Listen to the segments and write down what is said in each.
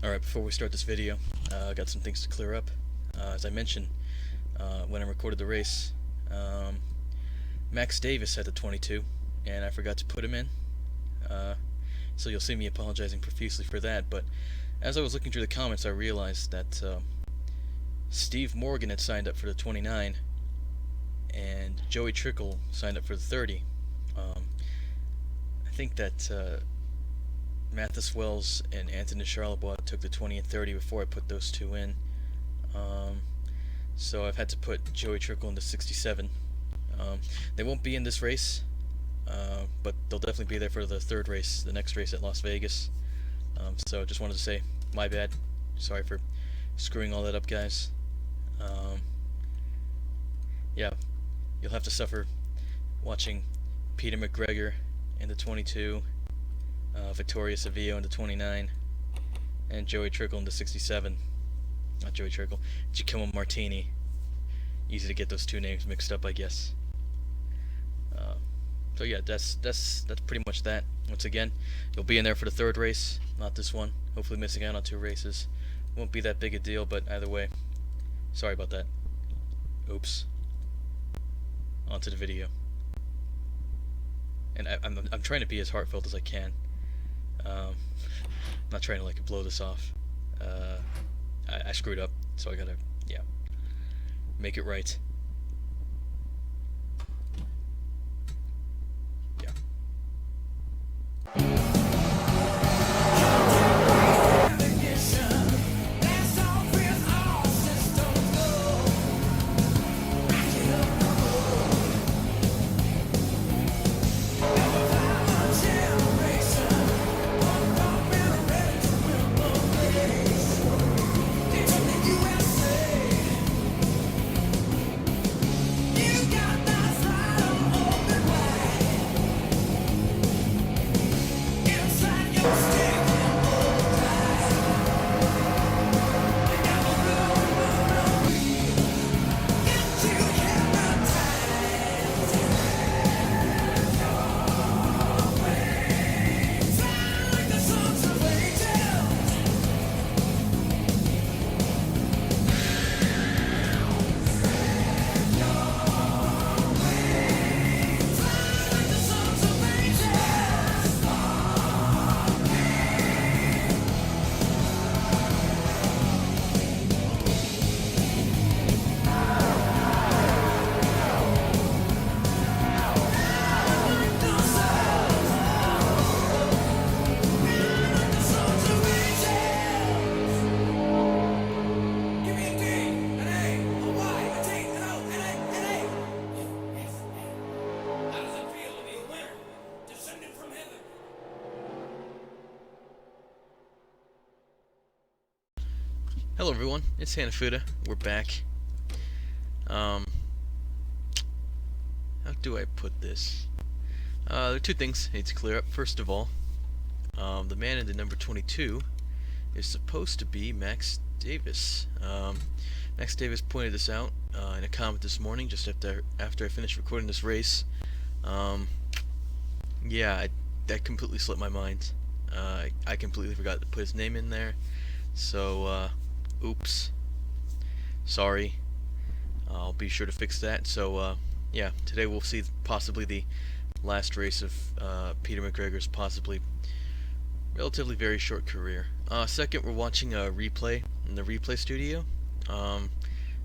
Alright, before we start this video, I got some things to clear up. As I mentioned when I recorded the race, Max Davis had the 22, and I forgot to put him in. So you'll see me apologizing profusely for that, but as I was looking through the comments, I realized that Steve Morgan had signed up for the 29, and Joey Trickle signed up for the 30. I think that Mathis Wells and Anthony Charlebois took the 20 and 30 before I put those two in. So I've had to put Joey Trickle into 67. They won't be in this race, but they'll definitely be there for the third race, the next race at Las Vegas. So just wanted to say, my bad. Sorry for screwing all that up, guys. Yeah, you'll have to suffer watching Peter McGregor in the 22, Vittoria Savio in the 29, and Joey Trickle in the 67. Not Joey Trickle, Giacomo Martini. Easy to get those two names mixed up, I guess. So yeah, that's pretty much that. Once again, you'll be in there for the third race, not this one. Hopefully missing out on two races. Won't be that big a deal, but either way, sorry about that. Oops. On to the video. And I'm trying to be as heartfelt as I can. I'm not trying to blow this off. I screwed up, so I gotta, yeah, make it right. Yeah. Hello everyone, it's Hanafuda. We're back. How do I put this? There are two things I need to clear up. First of all, the man in the number 22 is supposed to be Max Davis. Max Davis pointed this out in a comment this morning, just after I finished recording this race. Yeah, that completely slipped my mind. I completely forgot to put his name in there. So, oops. Sorry. I'll be sure to fix that. So, yeah, today we'll see possibly the last race of Peter McGregor's possibly relatively very short career. Second, we're watching a replay in the replay studio,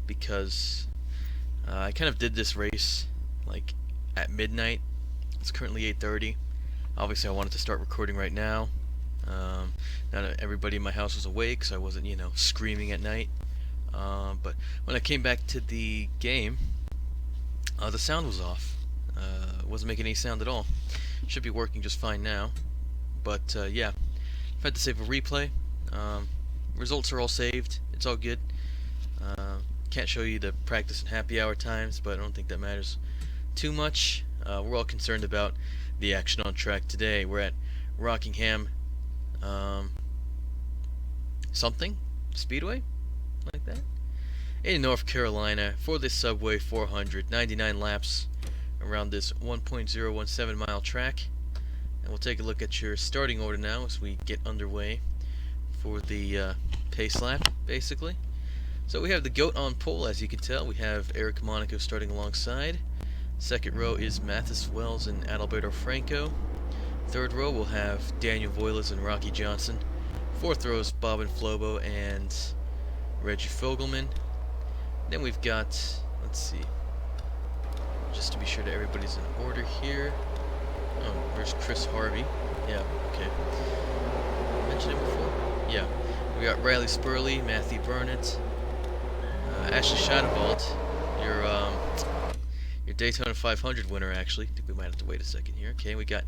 because I kind of did this race at midnight. It's currently 8:30. Obviously I wanted to start recording right now. Now that everybody in my house was awake, so I wasn't, screaming at night. But when I came back to the game, the sound was off. It wasn't making any sound at all. Should be working just fine now. But yeah, I've had to save a replay. Results are all saved. It's all good. Can't show you the practice and happy hour times, but I don't think that matters too much. We're all concerned about the action on track today. We're at Rockingham something Speedway, like that, in North Carolina, for this Subway 400, 99 laps around this 1.017 mile track. And we'll take a look at your starting order now as we get underway for the pace lap, basically. So we have the GOAT on pole, as you can tell. We have Eric Monaco starting alongside. Second row is Mathis Wells and Adalberto Franco. Third row we'll have Daniel Voiles and Rocky Johnson. Fourth row is Bob and Flobo and Reggie Fogelman. Then we've got, let's see, just to be sure that everybody's in order here. Oh, there's Chris Harvey. Yeah, okay. Mentioned it before? Yeah. We got Riley Spurley, Matthew Burnett, Ashley Shadowald, your Daytona 500 winner, actually. I think we might have to wait a second here. Okay, we got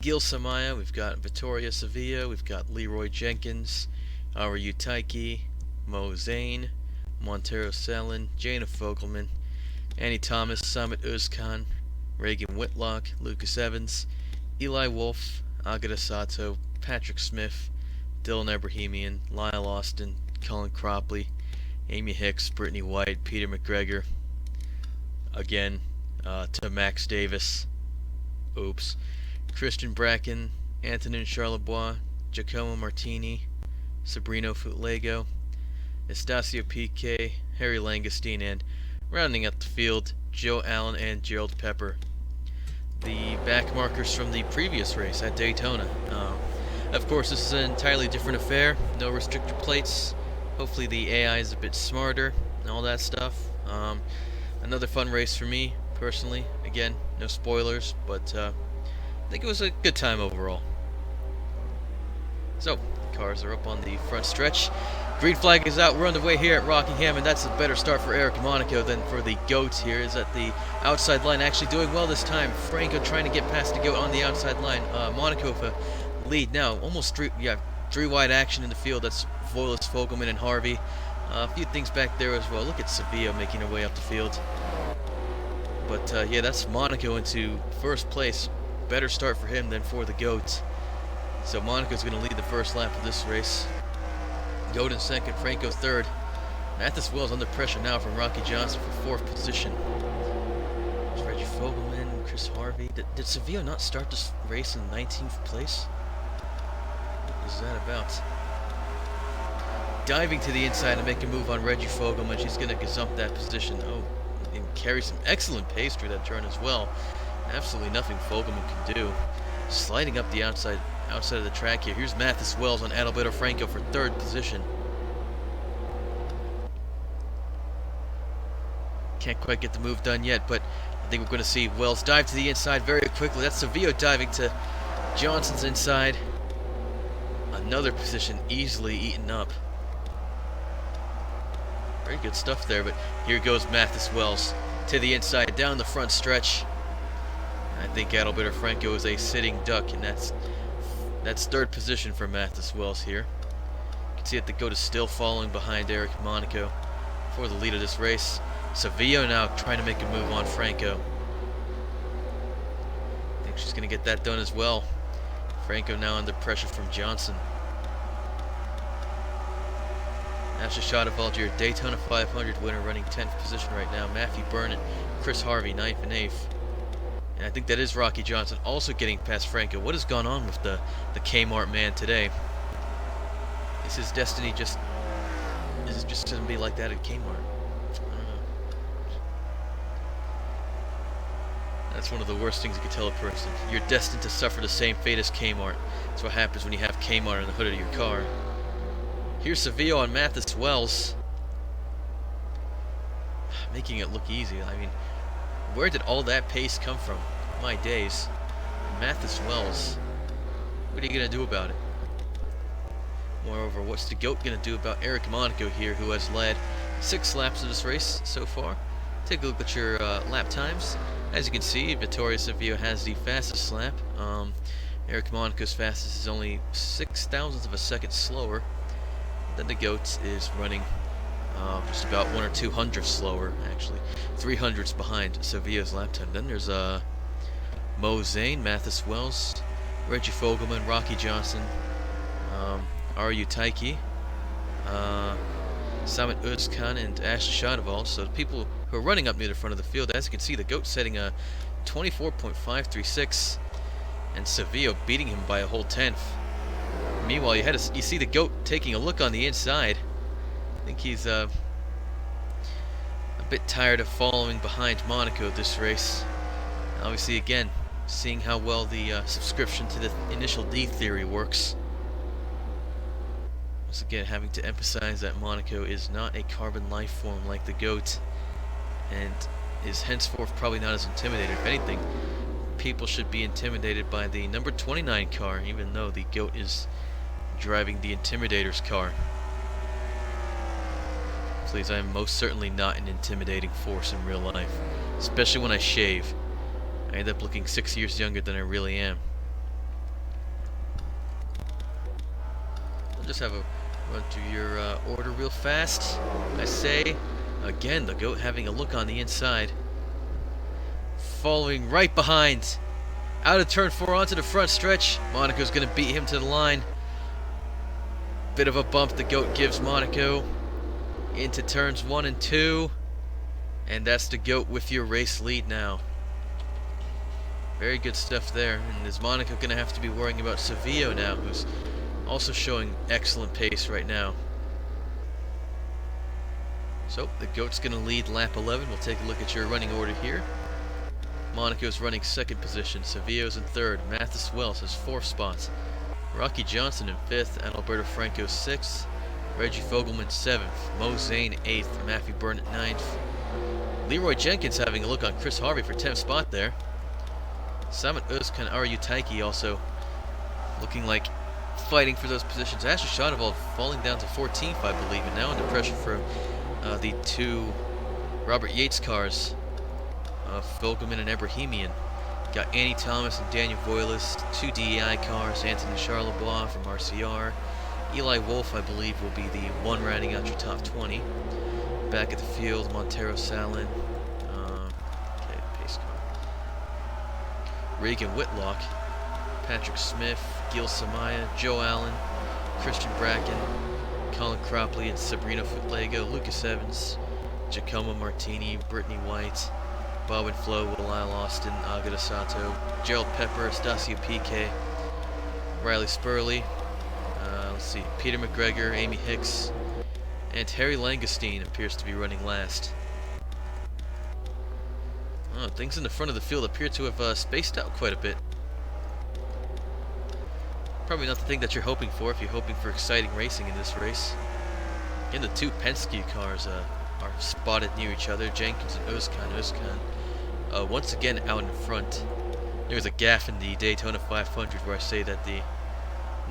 Gil Samaya, we've got Vittoria Sevilla, we've got Leroy Jenkins, Aru Taiki, Mo Zane, Montero Salin, Jana Fogelman, Annie Thomas, Samit Özkan, Reagan Whitlock, Lucas Evans, Eli Wolf, Agata Sato, Patrick Smith, Dylan Abrahamian, Lyle Austin, Colin Cropley, Amy Hicks, Brittany White, Peter McGregor, again, to Max Davis, oops, Christian Bracken, Antonin Charlebois, Giacomo Martini, Sabrino Futlego, Estacio Piquet, Harry Langestein, and rounding out the field, Joe Allen and Gerald Pepper. The back markers from the previous race at Daytona. Of course, this is an entirely different affair. No restrictor plates. Hopefully the AI is a bit smarter and all that stuff. Another fun race for me, personally. Again, no spoilers, but I think it was a good time overall. So, the cars are up on the front stretch. Green flag is out. We're underway here at Rockingham, and that's a better start for Eric Monaco than for the GOAT here. Is at the outside line, actually doing well this time. Franco trying to get past the GOAT on the outside line. Monaco with a lead now, almost three wide action in the field. That's Voiles, Fogelman, and Harvey. A few things back there as well. Look at Sevilla making her way up the field. But yeah, that's Monaco into first place. Better start for him than for the GOAT. So Monaco's going to lead the first lap of this race. GOAT in second, Franco third. Mathis Wells under pressure now from Rocky Johnson for fourth position. There's Reggie Fogelman, Chris Harvey. Did Sevilla not start this race in 19th place? What is that about? Diving to the inside and make a move on Reggie Fogelman. She's going to gazump that position. Oh, and carry some excellent pace through that turn as well. Absolutely nothing Fogelman can do. Sliding up the outside of the track here. Here's Mathis Wells on Adalberto Franco for third position. Can't quite get the move done yet, but I think we're going to see Wells dive to the inside very quickly. That's Sevilla diving to Johnson's inside. Another position easily eaten up. Very good stuff there, but here goes Mathis Wells to the inside, down the front stretch. I think Adalberto Franco is a sitting duck, and that's third position for Mathis Wells here. You can see that the GOAT is still following behind Eric Monaco for the lead of this race. Sevilla now trying to make a move on Franco. I think she's going to get that done as well. Franco now under pressure from Johnson. Ashley Shadowald, your Daytona 500 winner, running 10th position right now. Matthew Burnett, Chris Harvey, 9th and 8th. And I think that is Rocky Johnson also getting past Franco. What has gone on with the Kmart man today? Is his destiny just going to be like that at Kmart? I don't know. That's one of the worst things you can tell a person. You're destined to suffer the same fate as Kmart. That's what happens when you have Kmart on the hood of your car. Here's Sevilla on Mathis Wells. Making it look easy. I mean, where did all that pace come from? My days. Mathis Wells. What are you going to do about it? Moreover, what's the GOAT going to do about Eric Monaco here, who has led 6 laps of this race so far? Take a look at your lap times. As you can see, Vittoria Sevilla has the fastest lap. Eric Monaco's fastest is only 0.06 of a second slower. Then the GOAT is running just about 1 or 2 hundredths slower, actually. 3 hundredths behind Sevilla's lap time. Then there's Mo Zane, Mathis Wells, Reggie Fogelman, Rocky Johnson, Aru Taiki, Samit Özkan, and Ashley Shadowald. So the people who are running up near the front of the field, as you can see, the GOAT setting a 24.536, and Sevilla beating him by a whole 10th. Meanwhile, you see the goat taking a look on the inside. I think he's a bit tired of following behind Monaco this race. Obviously, again, seeing how well the subscription to the initial D theory works. Once again, having to emphasize that Monaco is not a carbon life form like the goat, and is henceforth probably not as intimidated. If anything, people should be intimidated by the number 29 car, even though the goat is driving the Intimidator's car. Please, I am most certainly not an intimidating force in real life, especially when I shave. I end up looking 6 years younger than I really am. I'll just have a run through your order real fast. I say, again, the goat having a look on the inside. Following right behind. Out of turn 4 onto the front stretch. Monaco's going to beat him to the line. Bit of a bump the goat gives Monaco. Into turns 1 and 2. And that's the goat with your race lead now. Very good stuff there. And is Monaco going to have to be worrying about Sevilla now, who's also showing excellent pace right now. So, the goat's going to lead lap 11. We'll take a look at your running order here. Monaco's running 2nd position. Sevilla's in 3rd. Mathis Wells has 4th spots. Rocky Johnson in 5th. Adalberto Franco 6th. Reggie Fogelman 7th. Mo Zane 8th. Matthew Burnett 9th. Leroy Jenkins having a look on Chris Harvey for 10th spot there. Samet Özkan, Aryu Taiki also looking like fighting for those positions. Asher Shadowald falling down to 14th, I believe, and now under pressure for the 2 Robert Yates cars, Fogelman and Ebrahimian. Got Annie Thomas and Daniel Voiles, 2 DEI cars, Anthony Charlebois from RCR. Eli Wolf, I believe, will be the 1 rounding out your top 20. Back at the field, Montero Salin. Okay, pace car. Reagan Whitlock, Patrick Smith, Gil Samaya, Joe Allen, Christian Bracken, Colin Cropley and Sabrina Footlago, Lucas Evans, Giacomo Martini, Brittany White, Bob and Flo, Lyle Austin, Agata Sato, Gerald Pepper, Estacio Pique, Riley Spurley, let's see, Peter McGregor, Amy Hicks, and Harry Langestein appears to be running last. Oh, things in the front of the field appear to have spaced out quite a bit. Probably not the thing that you're hoping for if you're hoping for exciting racing in this race. And the 2 Penske cars are spotted near each other. Jenkins and Özkan. Özkan once again out in front. There was a gaffe in the Daytona 500 where I say that the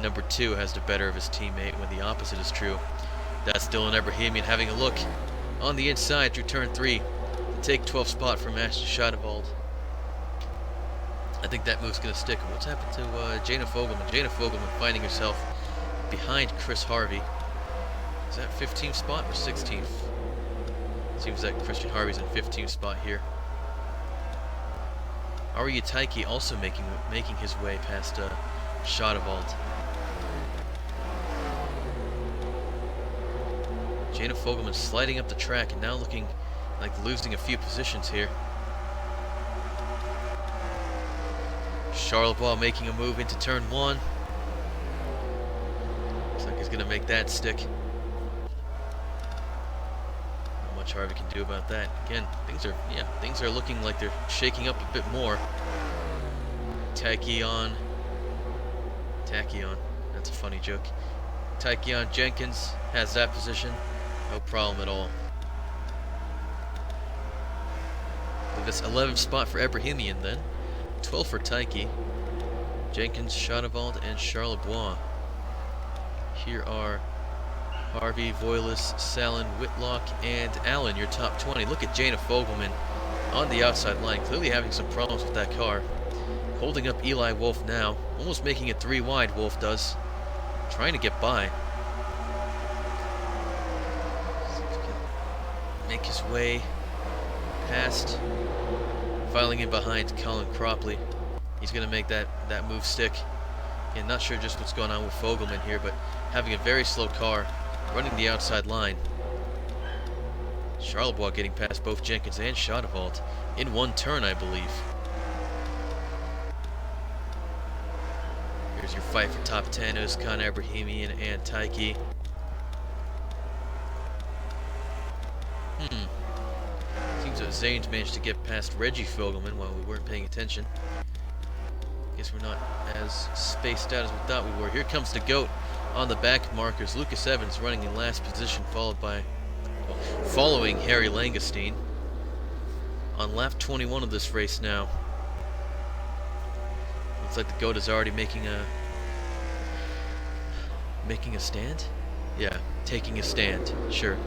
number 2 has the better of his teammate when the opposite is true. That's Dylan Ebrahimian having a look on the inside through turn 3 to take 12th spot from Ashton Schadewald. I think that move's going to stick. What's happened to Jana Fogelman? Jana Fogelman finding herself behind Chris Harvey. Is that 15th spot or 16th? Seems that Christian Harvey's in 15th spot here. Arya Taiki also making his way past Schadewald. Jana Fogelman sliding up the track and now looking like losing a few positions here. Charlebois making a move into turn 1. Looks like he's going to make that stick. Not much Harvey can do about that. Again, things are looking like they're shaking up a bit more. Tachyon. That's a funny joke. Tachyon Jenkins has that position. No problem at all. This 11th spot for Ebrahimian then. 12 for Taiki. Jenkins, Schadewald, and Charlebois. Here are Harvey, Voiles, Salin, Whitlock, and Allen, your top 20. Look at Jana Fogelman on the outside line, clearly having some problems with that car. Holding up Eli Wolf now, almost making it 3 wide, Wolf does. Trying to get by. Make his way past, filing in behind Colin Cropley. He's going to make that move stick. Again, not sure just what's going on with Fogelman here, but having a very slow car, running the outside line. Charlebois getting past both Jenkins and Schadewald in 1 turn, I believe. Here's As your fight for top 10 is Khan Abrahamian and Taiki. Seems that Zane's managed to get past Reggie Fogelman while we weren't paying attention. Guess we're not as spaced out as we thought we were. Here comes the GOAT on the back markers. Lucas Evans running in last position, following Harry Langestein. On lap 21 of this race now. Looks like the GOAT is already making a stand? Yeah, taking a stand, sure.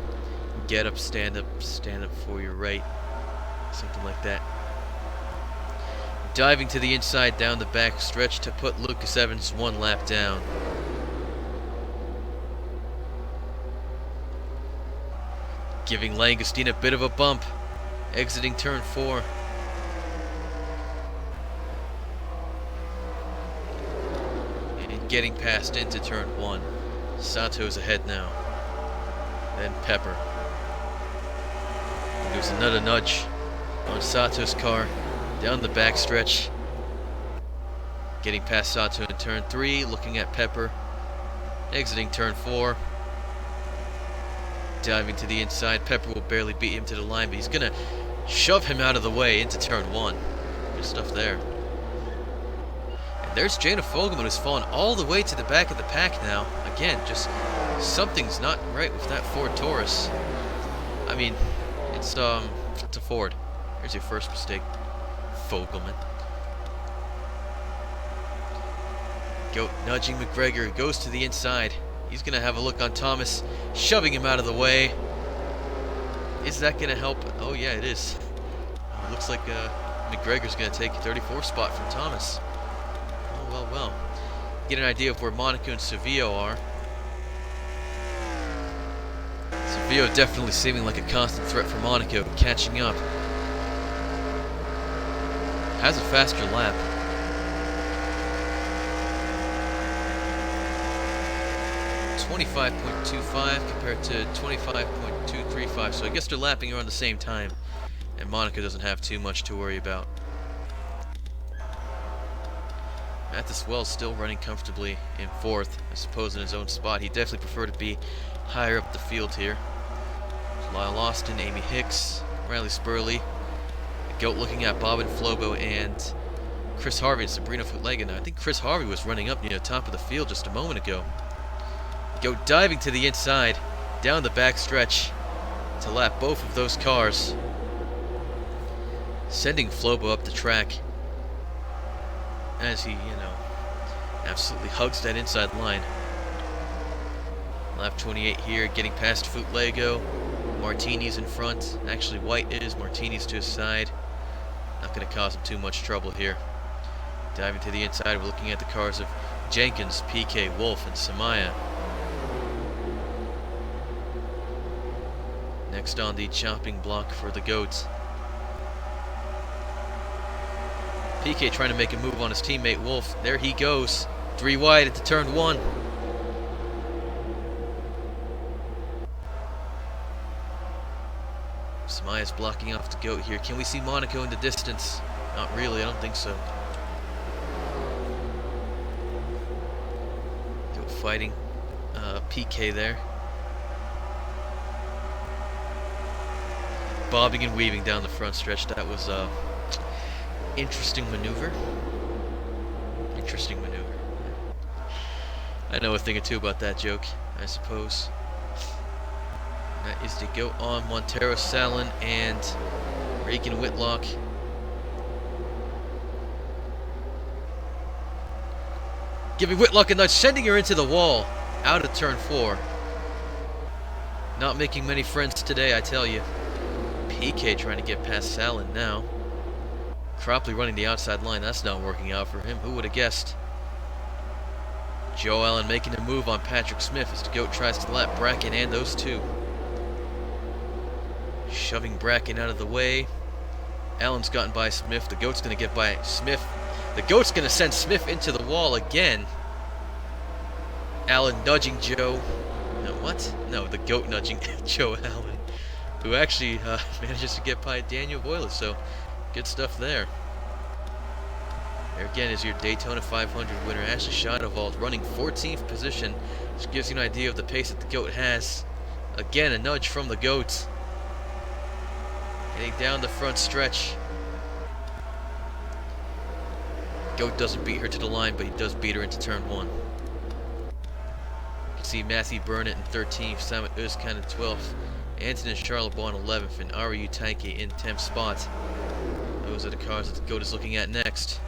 Get up, stand up for your right. Something like that. Diving to the inside down the back stretch to put Lucas Evans one lap down. Giving Langestein a bit of a bump. Exiting turn 4. And getting past into turn 1. Sato's ahead now. Then Pepper. There's another nudge on Sato's car down the backstretch. Getting past Sato in turn 3, looking at Pepper. Exiting turn 4. Diving to the inside. Pepper will barely beat him to the line, but he's going to shove him out of the way into turn 1. Good stuff there. And there's Jana Fogelman, who's fallen all the way to the back of the pack now. Again, just something's not right with that Ford Taurus. I mean, it's a Ford. Here's your first mistake, Fogelman. Goat nudging McGregor, goes to the inside. He's going to have a look on Thomas, shoving him out of the way. Is that going to help? Oh yeah, it is. Looks like McGregor's going to take a 34th spot from Thomas. Oh, well, well. Get an idea of where Monaco and Sevilla are. Sevilla definitely seeming like a constant threat for Monaco, catching up. Has a faster lap. .25.25 compared to 25.235, so I guess they're lapping around the same time, and Monaco doesn't have too much to worry about. Mathis Wells still running comfortably in 4th, I suppose in his own spot. He definitely preferred to be higher up the field here. Lyle Austin, Amy Hicks, Riley Spurley, the GOAT looking at Bobbin Flobo and Chris Harvey and Sabrina Footlega. Now I think Chris Harvey was running up near the top of the field just a moment ago. GOAT diving to the inside, down the back stretch to lap both of those cars, sending Flobo up the track as he, absolutely hugs that inside line. Lap 28 here, getting past Footlega. Martini's in front. Actually, White is. Martini's to his side. Not going to cause him too much trouble here. Diving to the inside, we're looking at the cars of Jenkins, PK, Wolf, and Samaya. Next on the chopping block for the GOATs. PK trying to make a move on his teammate Wolf. There he goes. 3 wide into turn 1. Samaya's blocking off the GOAT here. Can we see Monaco in the distance? Not really, I don't think so. GOAT fighting PK there. Bobbing and weaving down the front stretch. That was interesting maneuver. Interesting maneuver. I know a thing or two about that joke, I suppose. That is to go on Montero Salin and Reagan Whitlock. Giving Whitlock a nudge, sending her into the wall, out of turn 4. Not making many friends today, I tell you. PK trying to get past Salin now. Cropley running the outside line, that's not working out for him. Who would have guessed? Joe Allen making a move on Patrick Smith as the GOAT tries to lap Bracken and those two. Shoving Bracken out of the way. Allen's gotten by Smith. The GOAT's going to get by Smith. The GOAT's going to send Smith into the wall again. Allen nudging Joe. No, what? No, the GOAT nudging Joe Allen, who actually manages to get by Daniel Boyles, so good stuff there. There again is your Daytona 500 winner, Ashley Schadewald, running 14th position, which gives you an idea of the pace that the GOAT has. Again, a nudge from the GOAT. Heading down the front stretch. GOAT doesn't beat her to the line, but he does beat her into turn 1. You can see Matthew Burnett in 13th, Samet Özkan in 12th, Antonin Charlebois in 11th, and Aryu Taiki in 10th spot. Those are the cars that the GOAT is looking at next.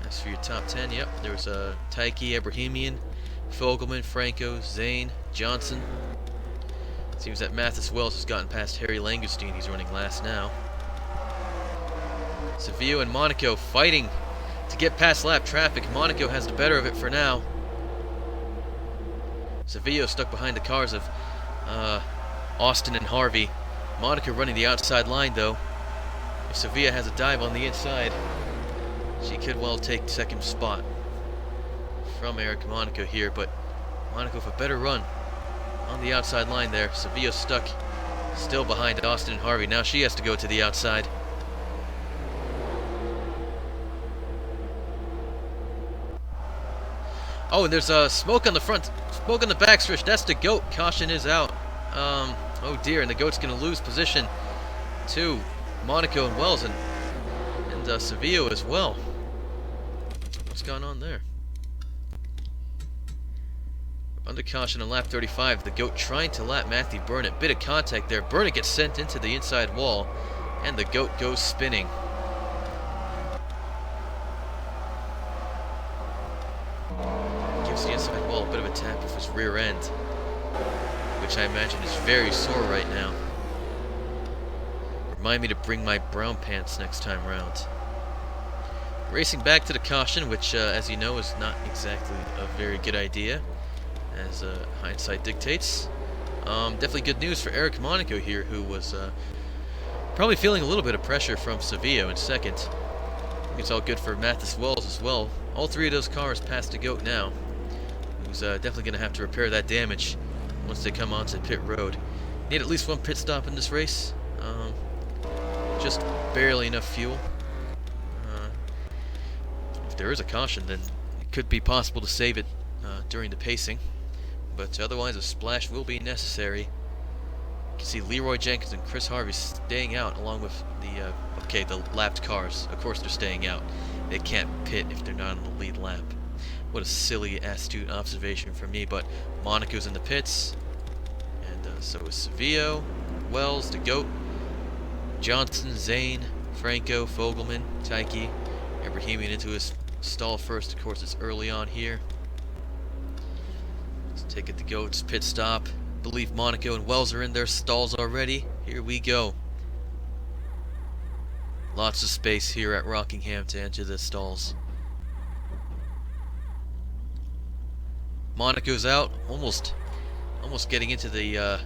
As for your top 10, yep, there was Taiki, Abrahamian, Fogelman, Franco, Zane, Johnson. Seems that Mathis Wells has gotten past Harry Langerstein. He's running last now. Sevilla and Monaco fighting to get past lap traffic. Monaco has the better of it for now. Sevilla stuck behind the cars of Austin and Harvey. Monaco running the outside line though. If Sevilla has a dive on the inside, she could well take second spot from Eric Monaco here, but Monaco with a better run on the outside line there. Sevilla stuck still behind Austin and Harvey. Now she has to go to the outside. Oh, and there's smoke on the front, smoke on the backstretch. That's the GOAT. Caution is out. Oh dear, and the GOAT's going to lose position to Monaco and Wells and Sevilla as well. What's going on there? Under caution on lap 35, the GOAT trying to lap Matthew Burnett. Bit of contact there. Burnett gets sent into the inside wall, and the GOAT goes spinning. Gives the inside wall a bit of a tap with his rear end, which I imagine is very sore right now. Remind me to bring my brown pants next time round. Racing back to the caution, which, as you know, is not exactly a very good idea, as hindsight dictates. Definitely good news for Eric Monaco here, who was probably feeling a little bit of pressure from Sevilla in second. I think it's all good for Mathis Wells as well. All three of those cars past the GOAT now, who's definitely going to have to repair that damage once they come onto pit road. Need at least one pit stop in this race. Just barely enough fuel. If there is a caution, then it could be possible to save it during the pacing, but otherwise a splash will be necessary. You can see Leroy Jenkins and Chris Harvey staying out along with the lapped cars. Of course they're staying out. They can't pit if they're not on the lead lap. What a silly, astute observation from me, but Monaco's in the pits, and so is Sevilla, Wells, the GOAT, Johnson, Zane, Franco, Fogelman, Taiki, Abrahamian into his stall first. Of course, it's early on here. Let's take it to GOAT's pit stop. I believe Monaco and Wells are in their stalls already. Here we go. Lots of space here at Rockingham to enter the stalls. Monaco's out, almost getting into the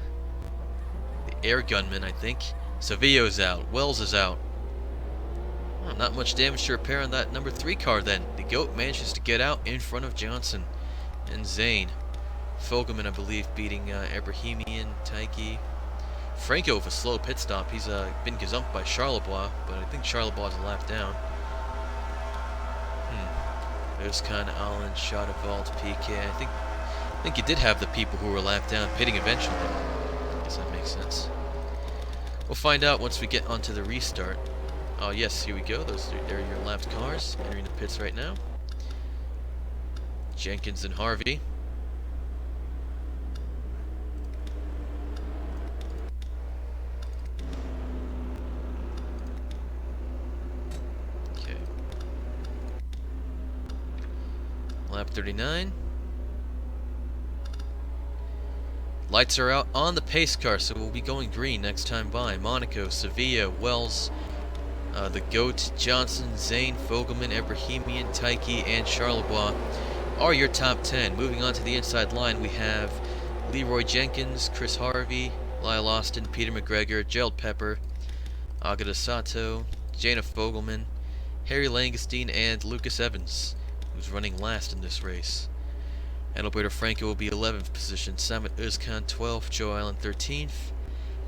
air gunman, I think. Sevilla's out. Wells is out. Well, not much damage to repair on that number 3 car then. The GOAT manages to get out in front of Johnson and Zane. Fogelman, I believe, beating Abrahamian, Taiki. Franco with a slow pit stop. He's been gazumped by Charlebois, but I think Charlebois is a lap down. Özkan, Allen, Schadewald, PK. I think you did have the people who were lapped down pitting eventually. I guess that makes sense. We'll find out once we get onto the restart. Oh yes, here we go. There are your lapped cars entering the pits right now. Jenkins and Harvey. Okay. Lap 39. Lights are out on the pace car, so we'll be going green next time by. Monaco, Sevilla, Wells, the GOAT, Johnson, Zane, Fogelman, Abrahamian, Taiki, and Charlebois are your top 10. Moving on to the inside line, we have Leroy Jenkins, Chris Harvey, Lyle Austin, Peter McGregor, Gerald Pepper, Agata Sato, Jana Fogelman, Harry Langenstein, and Lucas Evans, who's running last in this race. Adalberto Franco will be 11th position, Samet Özkan 12th, Joe Allen 13th,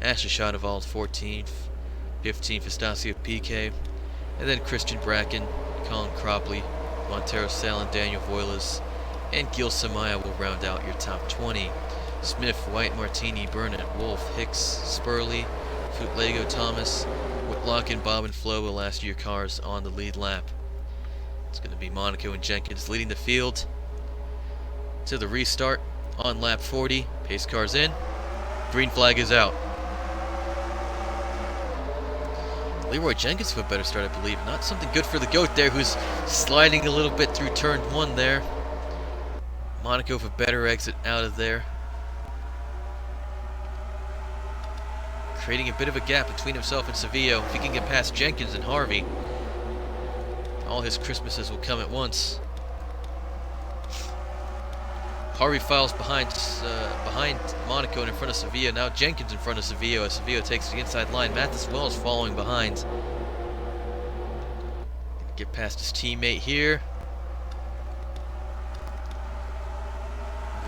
Ashley Schadewald 14th, 15th Estacio PK, and then Christian Bracken, Colin Cropley, Montero Salin, Daniel Voiles, and Gil Samaya will round out your top 20. Smith, White, Martini, Burnett, Wolf, Hicks, Spurley, Lego, Thomas, Whitlock, and Bob and Flo will last year cars on the lead lap. It's going to be Monaco and Jenkins leading the field to the restart on lap 40. Pace cars in. Green flag is out. Leroy Jenkins with a better start, I believe. Not something good for the GOAT there, who's sliding a little bit through turn 1 there. Monaco with a better exit out of there. Creating a bit of a gap between himself and Sevillo. If he can get past Jenkins and Harvey, all his Christmases will come at once. Harvey files behind Monaco and in front of Sevillo. Now Jenkins in front of Sevillo as Sevillo takes the inside line. Mathis Wells following behind. Get past his teammate here.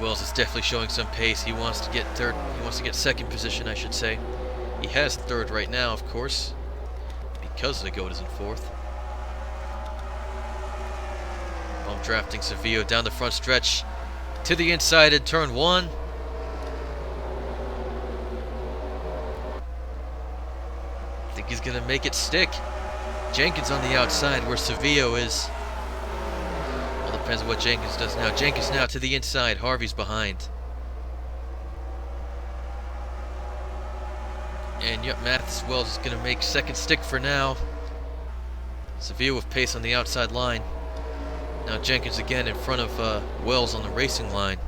Wells is definitely showing some pace. He wants to get third. He wants to get second position, I should say. He has third right now, of course, because the GOAT is in fourth. Bump drafting Sevillo down the front stretch to the inside in turn 1. I think he's going to make it stick. Jenkins on the outside where Sevillo is. All depends on what Jenkins does now. Jenkins now to the inside. Harvey's behind. And yep, Mathis Wells is going to make second stick for now. Sevillo with pace on the outside line. Now Jenkins again in front of Wells on the racing line.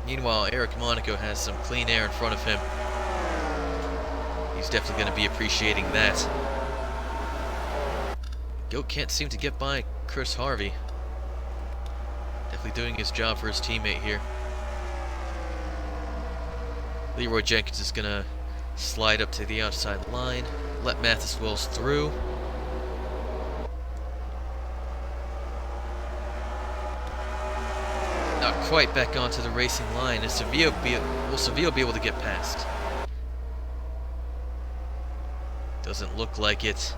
Meanwhile, Eric Monaco has some clean air in front of him. He's definitely going to be appreciating that. GOAT can't seem to get by Chris Harvey. Definitely doing his job for his teammate here. Leroy Jenkins is going to slide up to the outside line. Let Mathis Wells through. Not quite back onto the racing line. Will Sevillo be able to get past? Doesn't look like it.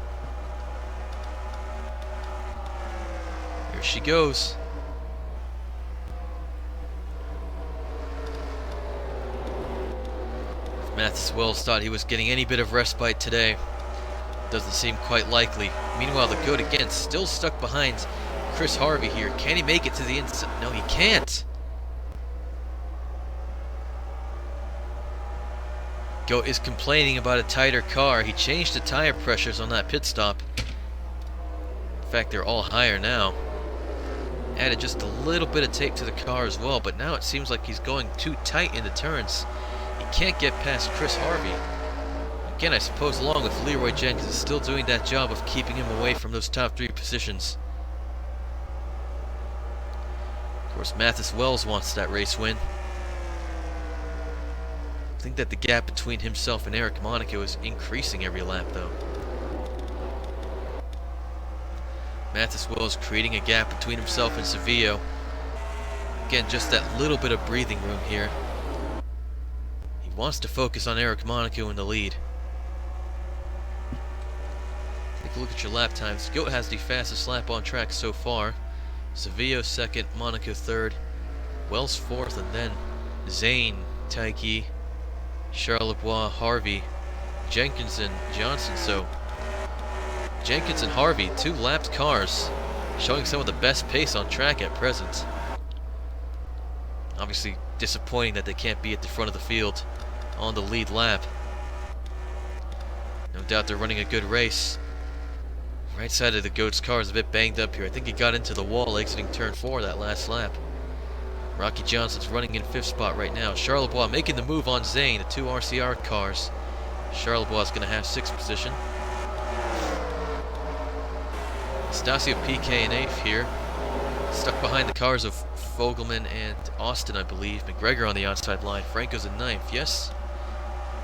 Here she goes. If Mathis Wells thought he was getting any bit of respite today, doesn't seem quite likely. Meanwhile, the GOAT again still stuck behind Chris Harvey here. Can he make it to the inside? No, he can't. GOAT is complaining about a tighter car. He changed the tire pressures on that pit stop. In fact, they're all higher now. Added just a little bit of tape to the car as well, but now it seems like he's going too tight in the turns. He can't get past Chris Harvey. Again, I suppose along with Leroy Jenkins is still doing that job of keeping him away from those top 3 positions. Of course, Mathis Wells wants that race win. I think that the gap between himself and Eric Monaco is increasing every lap, though. Mathis Wells creating a gap between himself and Sevillo. Again, just that little bit of breathing room here. He wants to focus on Eric Monaco in the lead. Take a look at your lap times. GOAT has the fastest lap on track so far. Sevillo second, Monaco third, Wells fourth, and then Zane, Taiki, Charlebois, Harvey, Jenkins, and Johnson. So Jenkins and Harvey, 2 lapped cars, showing some of the best pace on track at present. Obviously disappointing that they can't be at the front of the field on the lead lap. No doubt they're running a good race. Right side of the GOAT's car is a bit banged up here. I think he got into the wall exiting turn 4 that last lap. Rocky Johnson's running in 5th spot right now. Charlebois making the move on Zane, the 2 RCR cars. Charlebois is going to have 6th position. Stasio PK in 8th here. Stuck behind the cars of Fogelman and Austin, I believe. McGregor on the outside line. Franco's in 9th, yes.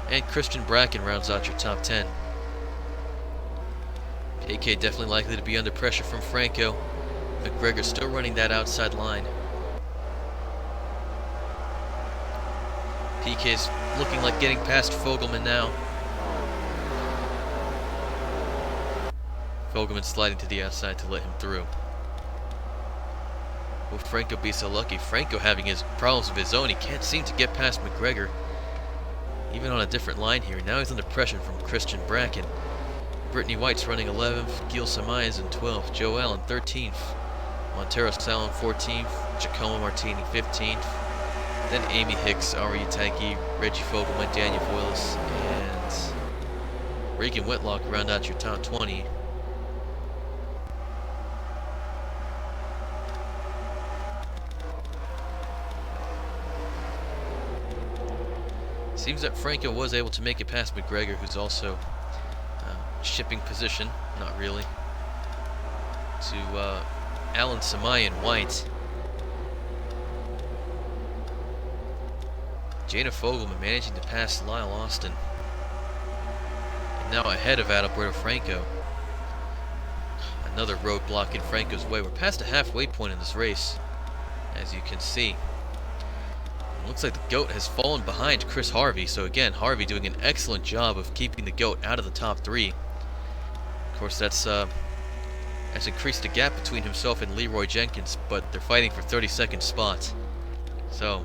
And Christian Bracken rounds out your top 10. PK definitely likely to be under pressure from Franco. McGregor still running that outside line. PK's looking like getting past Fogelman now. Fogelman sliding to the outside to let him through. Will Franco be so lucky? Franco having his problems of his own. He can't seem to get past McGregor. Even on a different line here. Now he's under pressure from Christian Bracken. Brittany White's running 11th. Gil Samaya's in 12th. Joe Allen 13th. Montero Salon 14th. Giacomo Martini 15th. Then Amy Hicks, Ari Tanki, Reggie Fogelman, Daniel Voiles, and Regan Whitlock round out your top 20. Seems that Franco was able to make it past McGregor, who's also shipping position, not really, to Allen, Samaya, and White. Jana Fogelman managing to pass Lyle Austin. And now ahead of Adalberto Franco. Another roadblock in Franco's way. We're past the halfway point in this race, as you can see. It looks like the GOAT has fallen behind Chris Harvey. So again, Harvey doing an excellent job of keeping the GOAT out of the top 3. Of course, that's increased the gap between himself and Leroy Jenkins, but they're fighting for 32nd spots. So,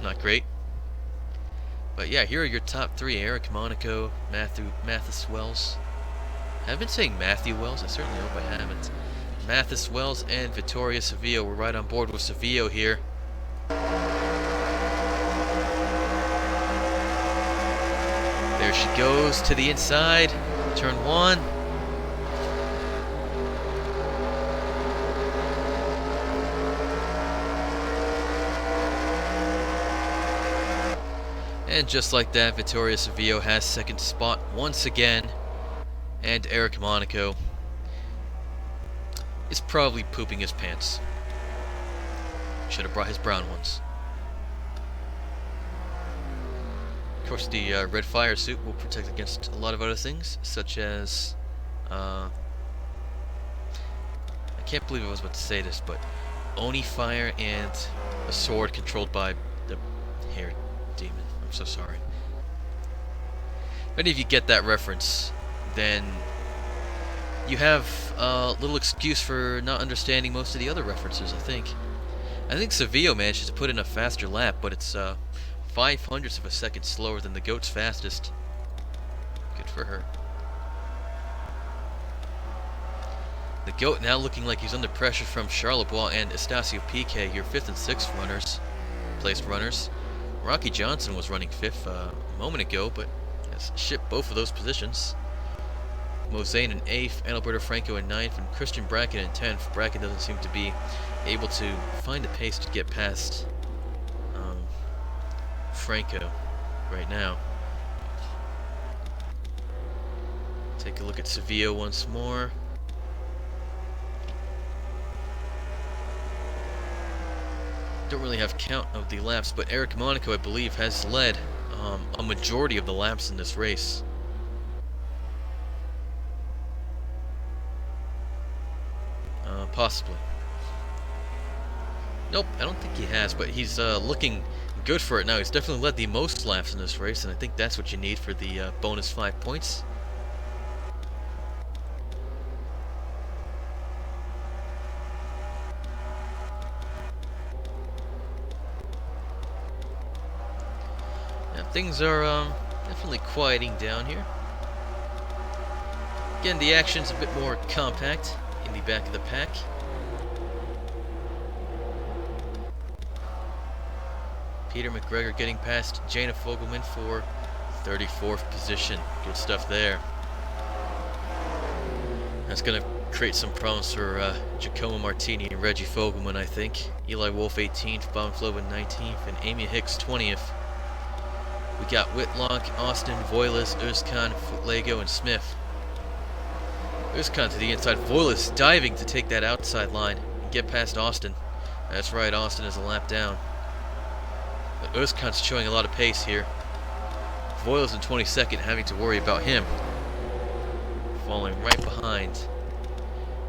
not great. But yeah, here are your top 3. Eric Monaco, Mathis Wells. I've been saying Matthew Wells. I certainly hope I haven't. Mathis Wells and Vittoria Savillo. We're right on board with Savillo here. There she goes to the inside. Turn 1. And just like that, Vittoria Savillo has second spot once again. And Eric Monaco is probably pooping his pants. Should have brought his brown ones. Of course, the red fire suit will protect against a lot of other things, such as... I can't believe I was about to say this, but Oni fire and a sword controlled by the hair demon. I'm so sorry. If any of you get that reference, then you have a little excuse for not understanding most of the other references, I think. I think Savillo manages to put in a faster lap, but it's 0.05 of a second slower than the GOAT's fastest. Good for her. The GOAT now looking like he's under pressure from Charlebois and Estacio Piqué, your 5th and 6th placed runners. Rocky Johnson was running 5th a moment ago, but has shipped both of those positions. Mosane in 8th, Adalberto Franco in 9th, and Christian Bracken in 10th. Bracken doesn't seem to be able to find a pace to get past Franco right now. Take a look at Savillo once more. Don't really have count of the laps, but Eric Monaco, I believe, has led a majority of the laps in this race. Possibly. Nope, I don't think he has, but he's looking good for it now. He's definitely led the most laps in this race, and I think that's what you need for the bonus 5 points. Now, things are definitely quieting down here. Again, the action's a bit more compact in the back of the pack. Peter McGregor getting past Jana Fogelman for 34th position. Good stuff there. That's going to create some problems for Giacomo Martini and Reggie Fogelman, I think. Eli Wolf 18th, Bob Flobin 19th, and Amy Hicks 20th. We got Whitlock, Austin, Voiles, Özkan, Lego, and Smith. Özkan to the inside. Voiles diving to take that outside line and get past Austin. That's right, Austin is a lap down. But Özkan's showing a lot of pace here. Voiles in 22nd, having to worry about him. Falling right behind.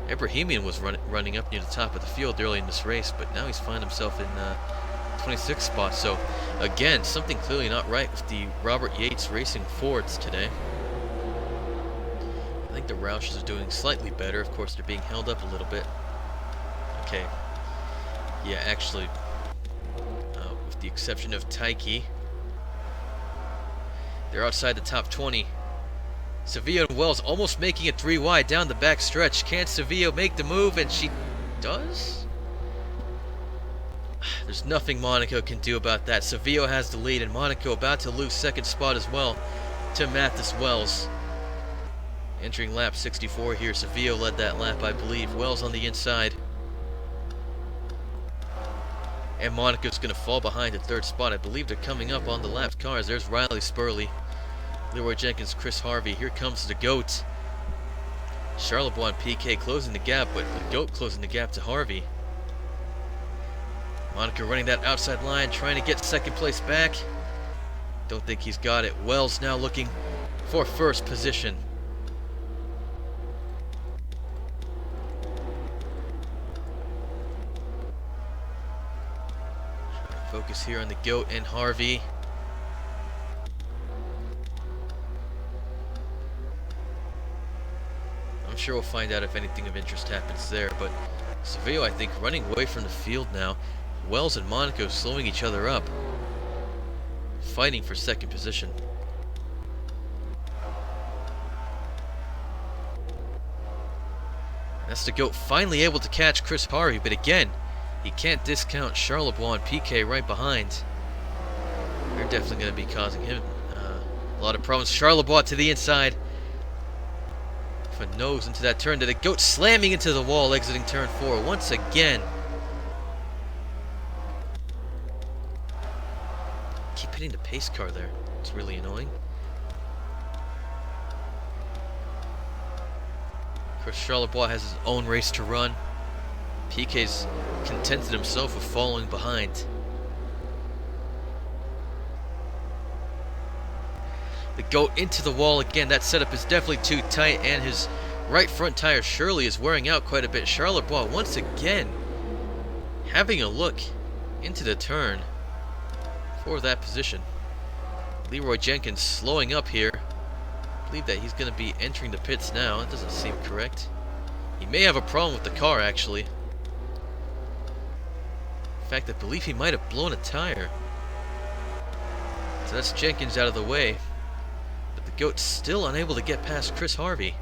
Ibrahimian was running up near the top of the field early in this race, but now he's found himself in 26th spot. So, again, something clearly not right with the Robert Yates Racing Fords today. I think think the Roushes are doing slightly better. Of course, they're being held up a little bit. Okay. Yeah, actually, with the exception of Taiki, they're outside the top 20. Sevilla and Wells almost making it 3 wide down the back stretch. Can Sevilla make the move? And she does? There's nothing Monaco can do about that. Sevilla has the lead, and Monaco about to lose second spot as well to Mathis Wells. Entering lap 64 here. Sevilla led that lap, I believe. Wells on the inside. And Monaco's going to fall behind at third spot. I believe they're coming up on the lapped cars. There's Riley Spurley, Leroy Jenkins, Chris Harvey. Here comes the GOAT. Charlebois and PK closing the gap, but the GOAT closing the gap to Harvey. Monaco running that outside line, trying to get second place back. Don't think he's got it. Wells now looking for first position. Focus here on the GOAT and Harvey. I'm sure we'll find out if anything of interest happens there, but Sevilla, I think, running away from the field now. Wells and Monaco slowing each other up, fighting for second position. That's the GOAT finally able to catch Chris Harvey, but again, he can't discount Charlebois and PK right behind. They're definitely going to be causing him a lot of problems. Charlebois to the inside. For nose into that turn. To the GOAT slamming into the wall, exiting turn 4 once again. Keep hitting the pace car there. It's really annoying. Of course, Charlebois has his own race to run. PK's contented himself with following behind. The GOAT into the wall again. That setup is definitely too tight, and his right front tire surely is wearing out quite a bit. Charlebois once again having a look into the turn for that position. Leroy Jenkins slowing up here. I believe that he's going to be entering the pits now. That doesn't seem correct. He may have a problem with the car, actually. In fact, I believe he might have blown a tire. So that's Jenkins out of the way. But the GOAT's still unable to get past Chris Harvey.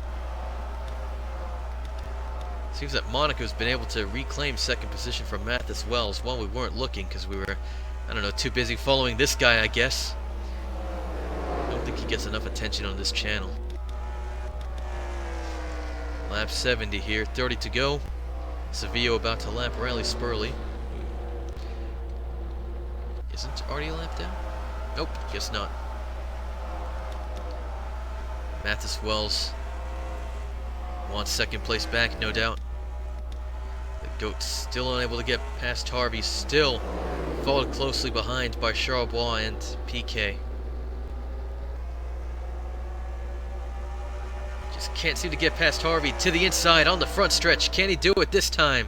Seems that Monaco's been able to reclaim second position from Mathis Wells while we weren't looking because we were, I don't know, too busy following this guy, I guess. I don't think he gets enough attention on this channel. Lap 70 here, 30 to go. Sevilla about to lap Riley Spurley. Isn't already a lap down? Nope, guess not. Mathis Wells wants second place back, no doubt. The GOAT still unable to get past Harvey, still followed closely behind by Charlebois and PK. Just can't seem to get past Harvey to the inside on the front stretch. Can he do it this time?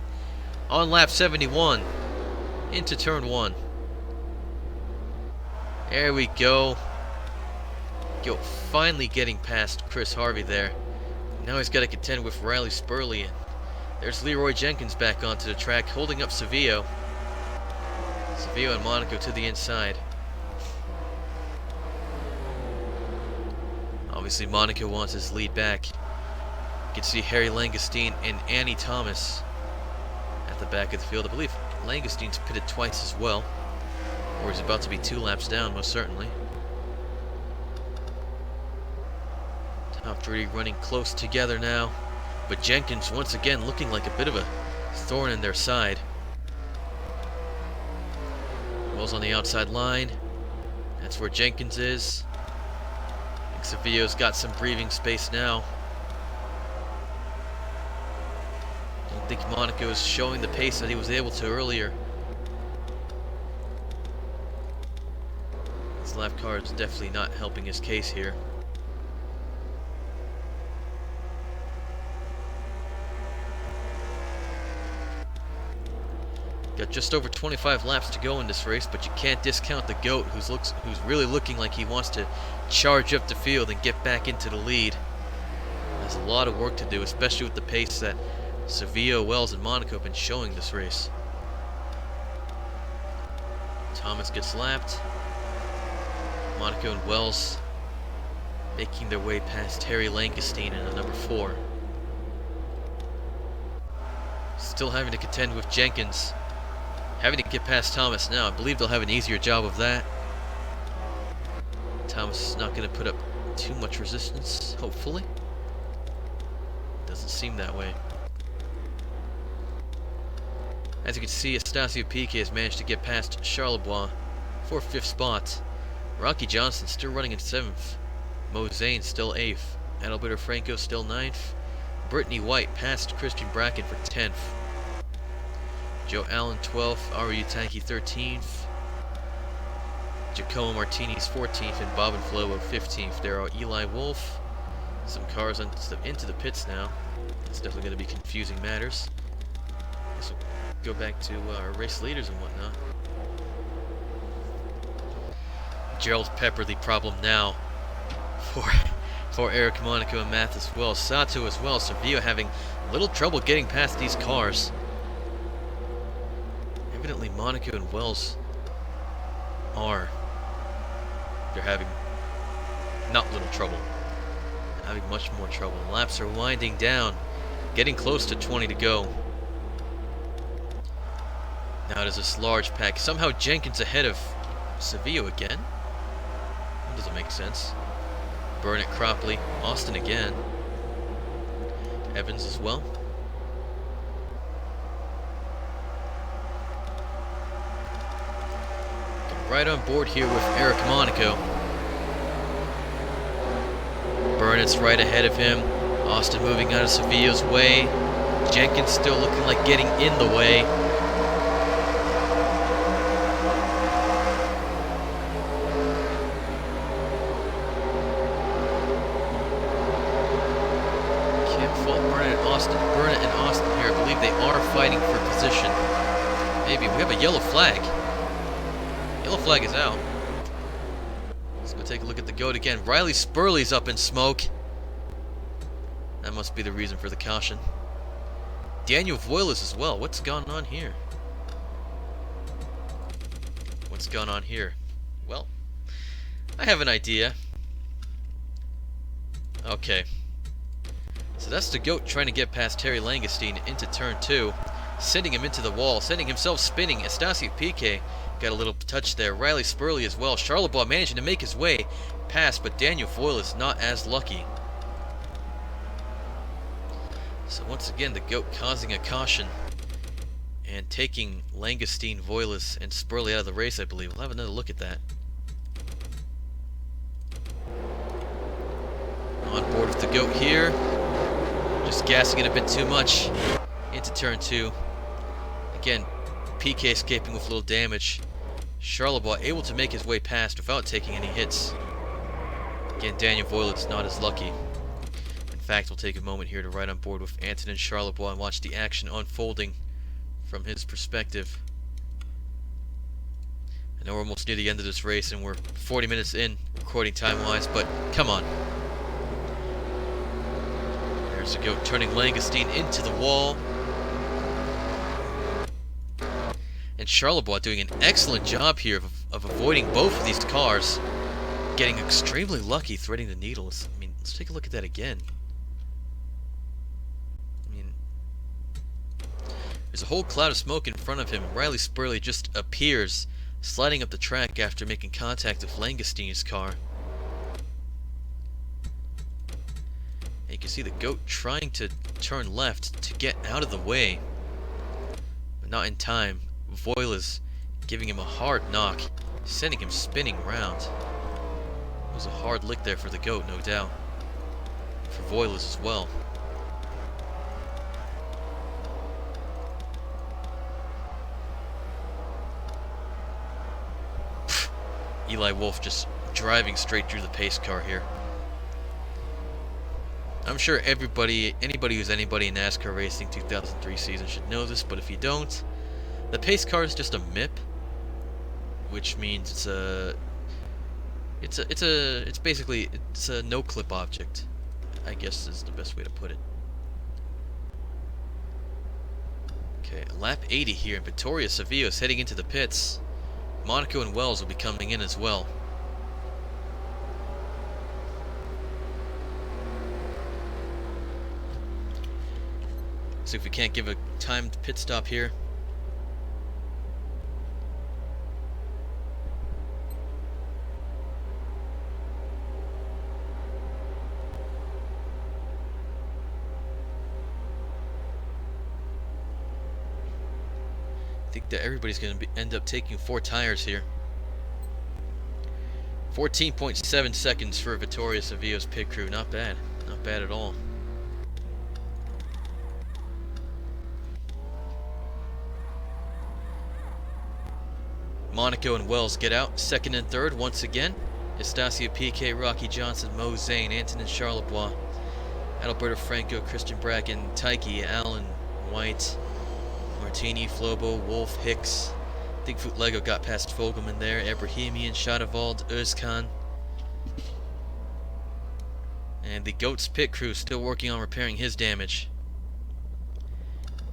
On lap 71 into turn 1. There we go. GOAT finally getting past Chris Harvey there. Now he's got to contend with Riley Spurley. And there's Leroy Jenkins back onto the track, holding up Sevilla. Sevilla and Monaco to the inside. Obviously, Monaco wants his lead back. You can see Harry Langestein and Annie Thomas at the back of the field. I believe Langestein's pitted twice as well. Or he's about to be 2 laps down, most certainly. Top 3 running close together now. But Jenkins once again looking like a bit of a thorn in their side. Wells on the outside line. That's where Jenkins is. I think Sevilla's got some breathing space now. Don't think Monaco is showing the pace that he was able to earlier. This lap car is definitely not helping his case here. Got just over 25 laps to go in this race, but you can't discount the GOAT, who's really looking like he wants to charge up the field and get back into the lead. There's a lot of work to do, especially with the pace that Sevilla, Wells, and Monaco have been showing this race. Thomas gets lapped. Monaco and Wells making their way past Terry Langestein in the number 4. Still having to contend with Jenkins. Having to get past Thomas now. I believe they'll have an easier job of that. Thomas is not going to put up too much resistance, hopefully. Doesn't seem that way. As you can see, S.p.A has managed to get past Charlebois for 5th spot. Rocky Johnson still running in 7th. Mo Zane still 8th. Adalberto Franco still 9th. Brittany White passed Christian Bracken for 10th. Joe Allen 12th. Aru Tanki 13th. Giacomo Martini's 14th and Bob and Flobo 15th. There are Eli Wolf. Some cars into the pits now. It's definitely going to be confusing matters. This will go back to our race leaders and whatnot. Gerald Pepper, the problem now for Eric Monaco and Math as well. Sato as well. Sevilla having a little trouble getting past these cars. Evidently Monaco and Wells they're having not little trouble, having much more trouble. Laps are winding down, getting close to 20 to go. Now there's this large pack. Somehow Jenkins ahead of Sevilla again. That doesn't make sense. Burnett, Cropley, Austin again. Evans as well. Right on board here with Eric Monaco. Burnett's right ahead of him. Austin moving out of Sevilla's way. Jenkins still looking like getting in the way. Can't fault Burnett and Austin here. I believe they are fighting for position. Maybe. We have a yellow flag. Yellow flag is out. Let's go take a look at the goat again. Riley Spurley's up in smoke. That must be the reason for the caution. Daniel Voiles as well. What's going on here? What's going on here? Well, I have an idea. Okay. So that's the goat trying to get past Terry Langestein into turn 2. Sending him into the wall. Sending himself spinning. S.p.A got a little touch there. Riley Spurley as well. Charlebois managing to make his way past, but Daniel Foyle is not as lucky. So once again, the goat causing a caution and taking Langestein, Voiles, and Spurley out of the race, I believe. We'll have another look at that. On board with the goat here. Just gassing it a bit too much into turn 2. Again, PK escaping with little damage. Charlebois able to make his way past without taking any hits. Again, Daniel Voiles not as lucky. In fact, we'll take a moment here to ride on board with Antonin Charlebois and watch the action unfolding from his perspective. I know we're almost near the end of this race and we're 40 minutes in recording time-wise, but come on. There's the goat turning Langestein into the wall. And Charlebois doing an excellent job here of avoiding both of these cars. Getting extremely lucky threading the needles. I mean, let's take a look at that again. I mean, there's a whole cloud of smoke in front of him. Riley Spurley just appears, sliding up the track after making contact with Langestein's car. And you can see the goat trying to turn left to get out of the way, but not in time. Voiles giving him a hard knock, sending him spinning around. It was a hard lick there for the goat, no doubt. For Voiles as well. Eli Wolf just driving straight through the pace car here. I'm sure anybody who's anybody in NASCAR racing 2003 season should know this, but if you don't, the pace car is just a MIP, which means it's basically a no-clip object. I guess is the best way to put it. Okay, lap 80 here, and Vittoria Savio is heading into the pits. Monaco and Wells will be coming in as well. See if we can't give a timed pit stop here. I think that everybody's going to end up taking 4 tires here. 14.7 seconds for Vittoria Savio's pit crew. Not bad. Not bad at all. Monaco and Wells get out. Second and third once again. S.p.A, Rocky Johnson, Mo Zane, Antonin Charlebois, Adalberto Franco, Christian Bracken, Taiki, Allen, White, Martini, Flobo, Wolf, Hicks. Bigfoot Lego got past Fogelman there. Ebrahimian, Shadavald, Özkan. And the Goats pit crew still working on repairing his damage.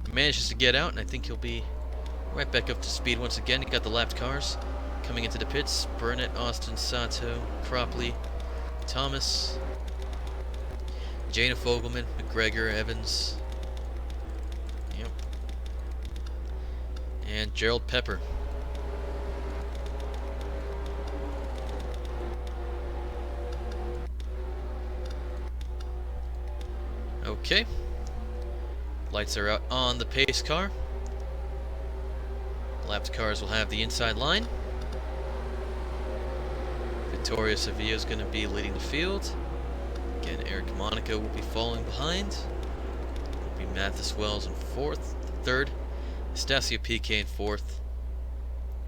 He manages to get out, and I think he'll be right back up to speed once again. He got the lapped cars coming into the pits. Burnett, Austin, Sato, Cropley, Thomas, Jana Fogelman, McGregor, Evans. Yep. And Gerald Pepper. Okay. Lights are out on the pace car. Lapped cars will have the inside line. Vittoria Savio is going to be leading the field. Again, Eric Monaco will be falling behind. It'll be Mathis Wells in third. S.p.A in fourth.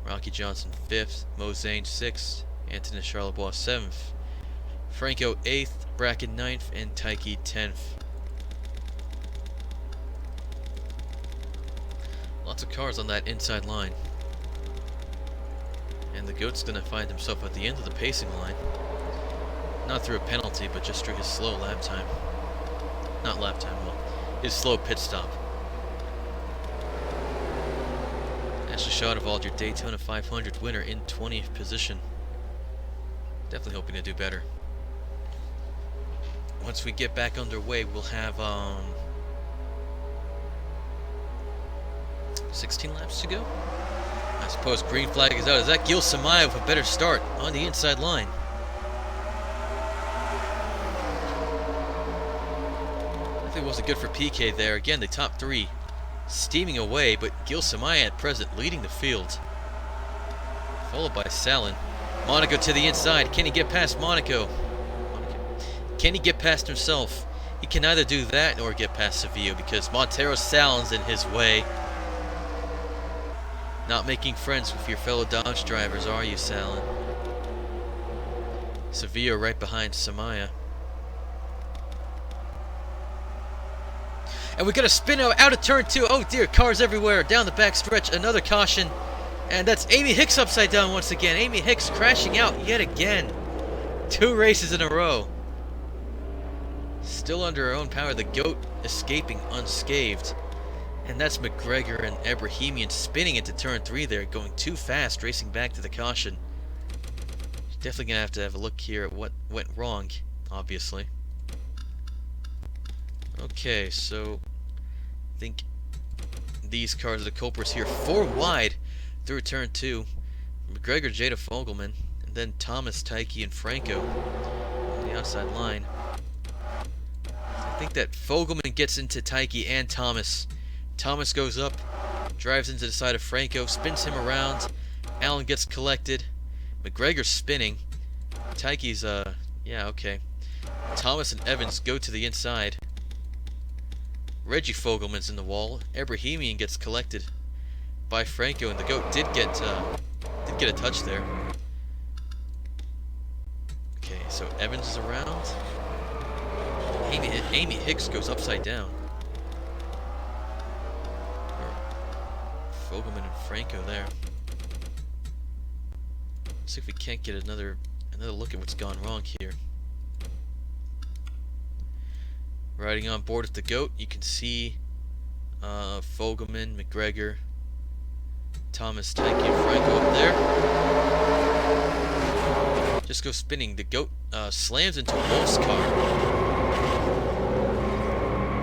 Rocky Johnson fifth. Mo Zane sixth. Antonin Charlebois seventh. Franco eighth. Bracken ninth. And Taiki 10th. Lots of cars on that inside line. And the Goat's going to find himself at the end of the pacing line. Not through a penalty, but just through his slow lap time. Not lap time, well, his slow pit stop. Ashley Shadavald, your Daytona 500 winner in 20th position. Definitely hoping to do better. Once we get back underway, we'll have 16 laps to go. I suppose green flag is out. Is that Gil Samaya with a better start on the inside line? I think it wasn't good for PK there. Again, the top 3 steaming away, but Gil Samaya at present leading the field. Followed by Salin. Monaco to the inside. Can he get past Monaco? Can he get past himself? He can neither do that nor get past Savio because Montero Salin's in his way. Not making friends with your fellow Dodge drivers, are you, Salin? Savio right behind Samaya. And we got a spin out of turn 2. Oh dear, cars everywhere. Down the back stretch, another caution. And that's Amy Hicks upside down once again. Amy Hicks crashing out yet again. 2 races in a row. Still under her own power, the Goat escaping unscathed. And that's McGregor and Ebrahimian spinning into turn 3 there, going too fast, racing back to the caution. Definitely going to have a look here at what went wrong, obviously. Okay, so I think these cars are the culprits here. 4 wide through turn 2. McGregor, Jada Fogelman, and then Thomas, Taiki, and Franco on the outside line. I think that Fogelman gets into Taiki and Thomas. Thomas goes up, drives into the side of Franco, spins him around. Allen gets collected. McGregor's spinning. Taiki's, yeah, okay. Thomas and Evans go to the inside. Reggie Fogelman's in the wall. Ebrahimian gets collected by Franco, and the Goat did get a touch there. Okay, so Evans is around. Amy Hicks goes upside down. Fogelman and Franco there. Let's see if we can't get another look at what's gone wrong here. Riding on board with the GOAT, you can see Fogelman, McGregor, Thomas, Tanky, and Franco up there. Just go spinning. The GOAT slams into Wolf's car,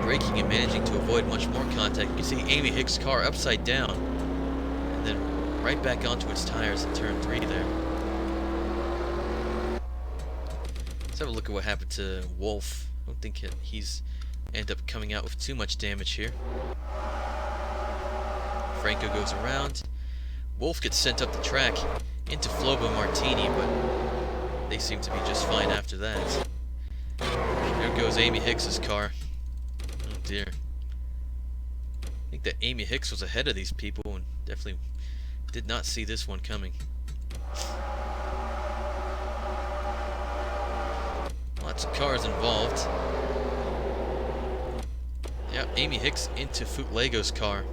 braking and managing to avoid much more contact. You can see Amy Hicks' car upside down, and then right back onto its tires in turn 3 there. Let's have a look at what happened to Wolf. I don't think he's ended up coming out with too much damage here. Franco goes around. Wolf gets sent up the track into Flobo Martini, but they seem to be just fine after that. There goes Amy Hicks's car. Oh dear. I think that Amy Hicks was ahead of these people and definitely did not see this one coming. Lots of cars involved. Yeah, Amy Hicks into Footlego's car.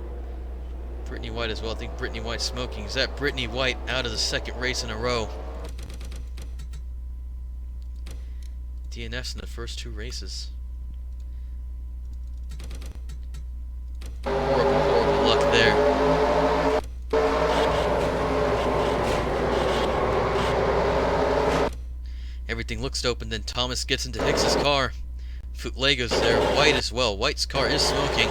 Brittany White as well. I think Brittany White's smoking. Is that Brittany White out of the second race in a row? DNFs in the first 2 races. Horrible, horrible luck there. Everything looks open, then Thomas gets into Hicks's car. Footlego's there, White as well. White's car is smoking.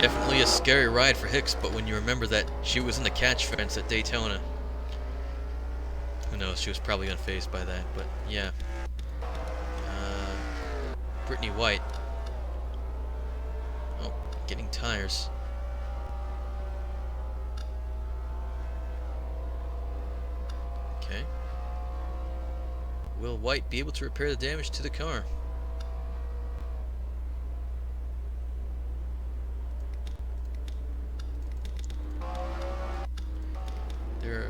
Definitely a scary ride for Hicks, but when you remember that she was in the catch fence at Daytona, who knows, she was probably unfazed by that, but yeah. Brittany White. Oh, getting tires. Okay. Will White be able to repair the damage to the car? There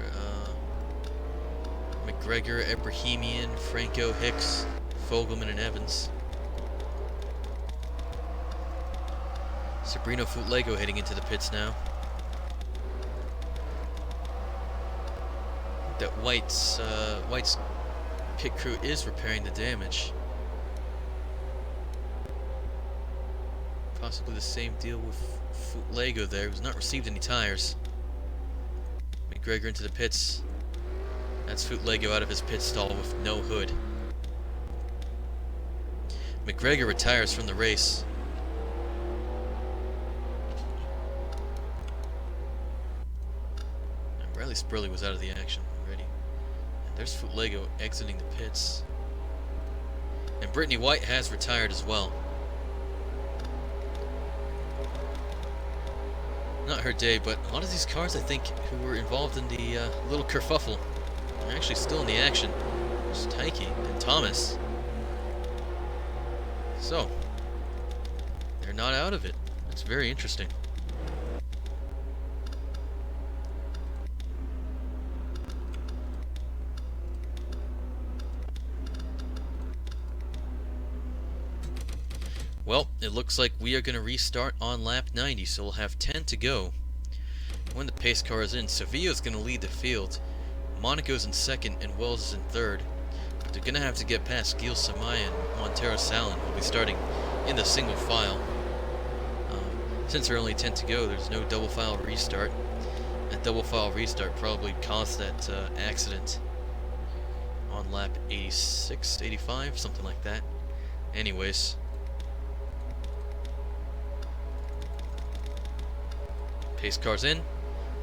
McGregor, Ebrahimian, Franco, Hicks, Fogelman, and Evans. Sabrina Footlogo heading into the pits now. That White's pit crew is repairing the damage. Possibly the same deal with Footlogo there, who's not received any tires. McGregor into the pits. That's Footlogo out of his pit stall with no hood. McGregor retires from the race. And Riley Spurley was out of the action already. And there's Footlogo exiting the pits. And Brittany White has retired as well. Not her day, but a lot of these cars, I think, who were involved in the little kerfuffle are actually still in the action. There's Taiki and Thomas. So, they're not out of it. That's very interesting. Well, it looks like we are going to restart on lap 90, so we'll have 10 to go. When the pace car is in, Sevillo's going to lead the field. Monaco's in second and Wells is in third. But they're going to have to get past Gil Samaya and Montero Salin, who will be starting in the single file. Since there are only 10 to go, there's no double file restart. That double file restart probably caused that accident on lap 86, 85, something like that. Anyways. Pace car's in.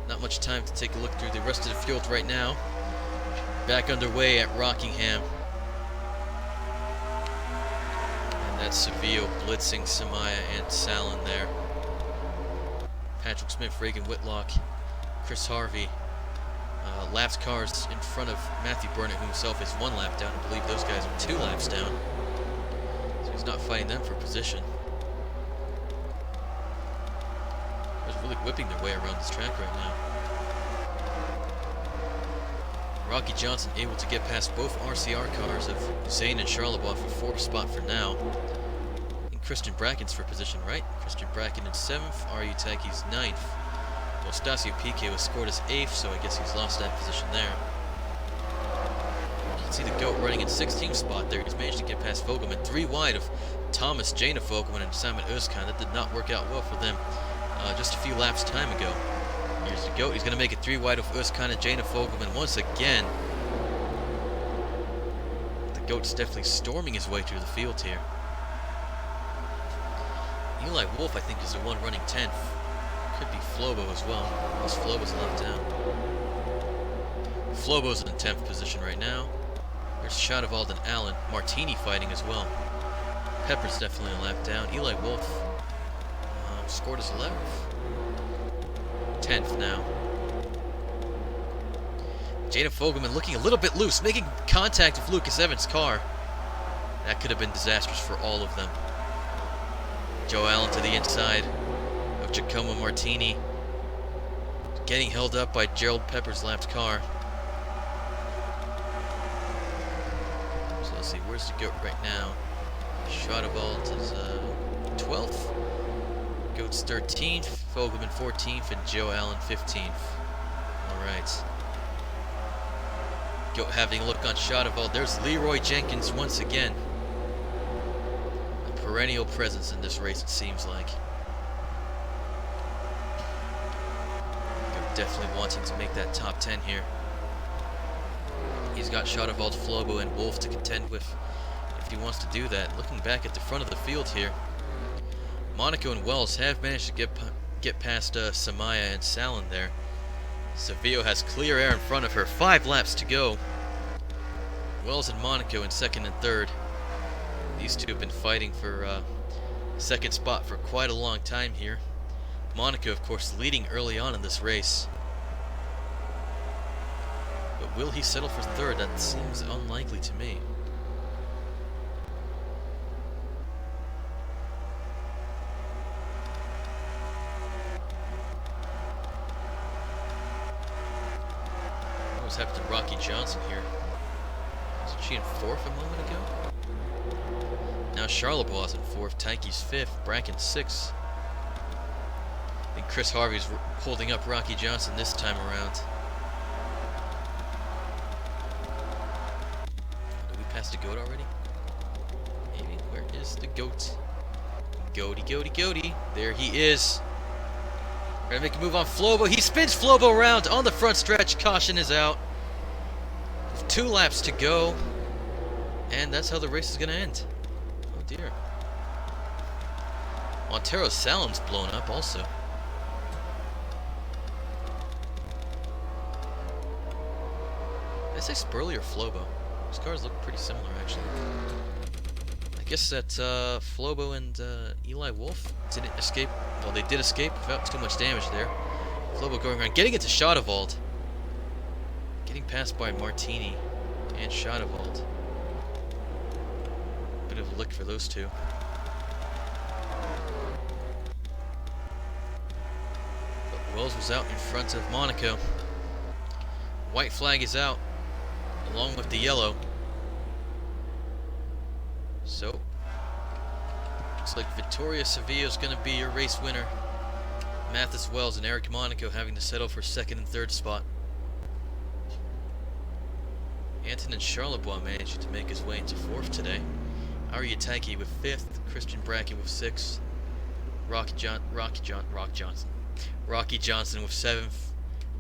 Not much time to take a look through the rest of the field right now. Back underway at Rockingham. And that's Sevillo blitzing Samaya and Salin there. Patrick Smith, Reagan Whitlock, Chris Harvey. Laps cars in front of Matthew Burnett, who himself is 1 lap down. I believe those guys are 2 laps down. So he's not fighting them for position. Really whipping their way around this track right now. Rocky Johnson able to get past both RCR cars of Zane and Charlebois for 4th spot for now. And Christian Bracken's for position, right? Christian Bracken in 7th, R.U. Taiki's 9th. Well, Stasio Piquet was scored as 8th, so I guess he's lost that position there. can see the GOAT running in 16th spot there. He's managed to get past Fogelman. 3 wide of Thomas, Jana Fogelman, and Simon Özkan. That did not work out well for them just a few laps time ago. Here's the GOAT. He's going to make it 3 wide of Özkan and Jana Fogelman once again. The GOAT's definitely storming his way through the field here. Eli Wolf, I think, is the one running 10th. Could be Flobo as well, unless Flobo's locked down. Flobo's in 10th position right now. There's Shadowald and Allen. Martini fighting as well. Pepper's definitely a lap down. Eli Wolf scored his 11th. 10th now. Jana Fogelman looking a little bit loose, making contact with Lucas Evans' car. That could have been disastrous for all of them. Joe Allen to the inside of Giacomo Martini. Getting held up by Gerald Pepper's lapped car. So let's see, where's the GOAT right now? Shadowald is 12th. GOAT's 13th. Fogelman 14th. And Joe Allen 15th. Alright. GOAT having a look on Shadowald. There's Leroy Jenkins once again. A perennial presence in this race, it seems like. GOAT definitely wanting to make that top 10 here. He's got Shadowald, Flobo, and Wolf to contend with if he wants to do that. Looking back at the front of the field here, Monaco and Wells have managed to get past Samaya and Salin there. Sevilla has clear air in front of her. 5 laps to go. Wells and Monaco in 2nd and 3rd. These two have been fighting for 2nd spot for quite a long time here. Monaco, of course, leading early on in this race. But will he settle for 3rd? That seems unlikely to me. What's happened to Rocky Johnson here? Was she in 4th a moment ago? Now Charlebois in 4th, Tyke's 5th, Bracken 6th. I think Chris Harvey's holding up Rocky Johnson this time around. Did we pass the GOAT already? Maybe. Where is the GOAT? Goaty, goaty, goaty. There he is. We're gonna make a move on Flobo. He spins Flobo around on the front stretch. Caution is out. 2 laps to go. And that's how the race is gonna end. Oh dear. Montero Salim's blown up also. Did I say Spurley or Flobo? These cars look pretty similar actually. I guess that Flobo and Eli Wolf didn't escape. Well, they did escape without too much damage there. Flobo going around, getting into Shadowald. Getting passed by Martini and Shadowald. Bit of a lick for those two. But Wells was out in front of Monaco. White flag is out, along with the yellow. So, looks like Vittoria Sevilla is going to be your race winner. Mathis Wells and Eric Monaco having to settle for 2nd and 3rd spot. Anton and Charlebois managed to make his way into 4th today. Ari Taiki with 5th, Christian Bracken with 6th, Rocky Johnson with 7th,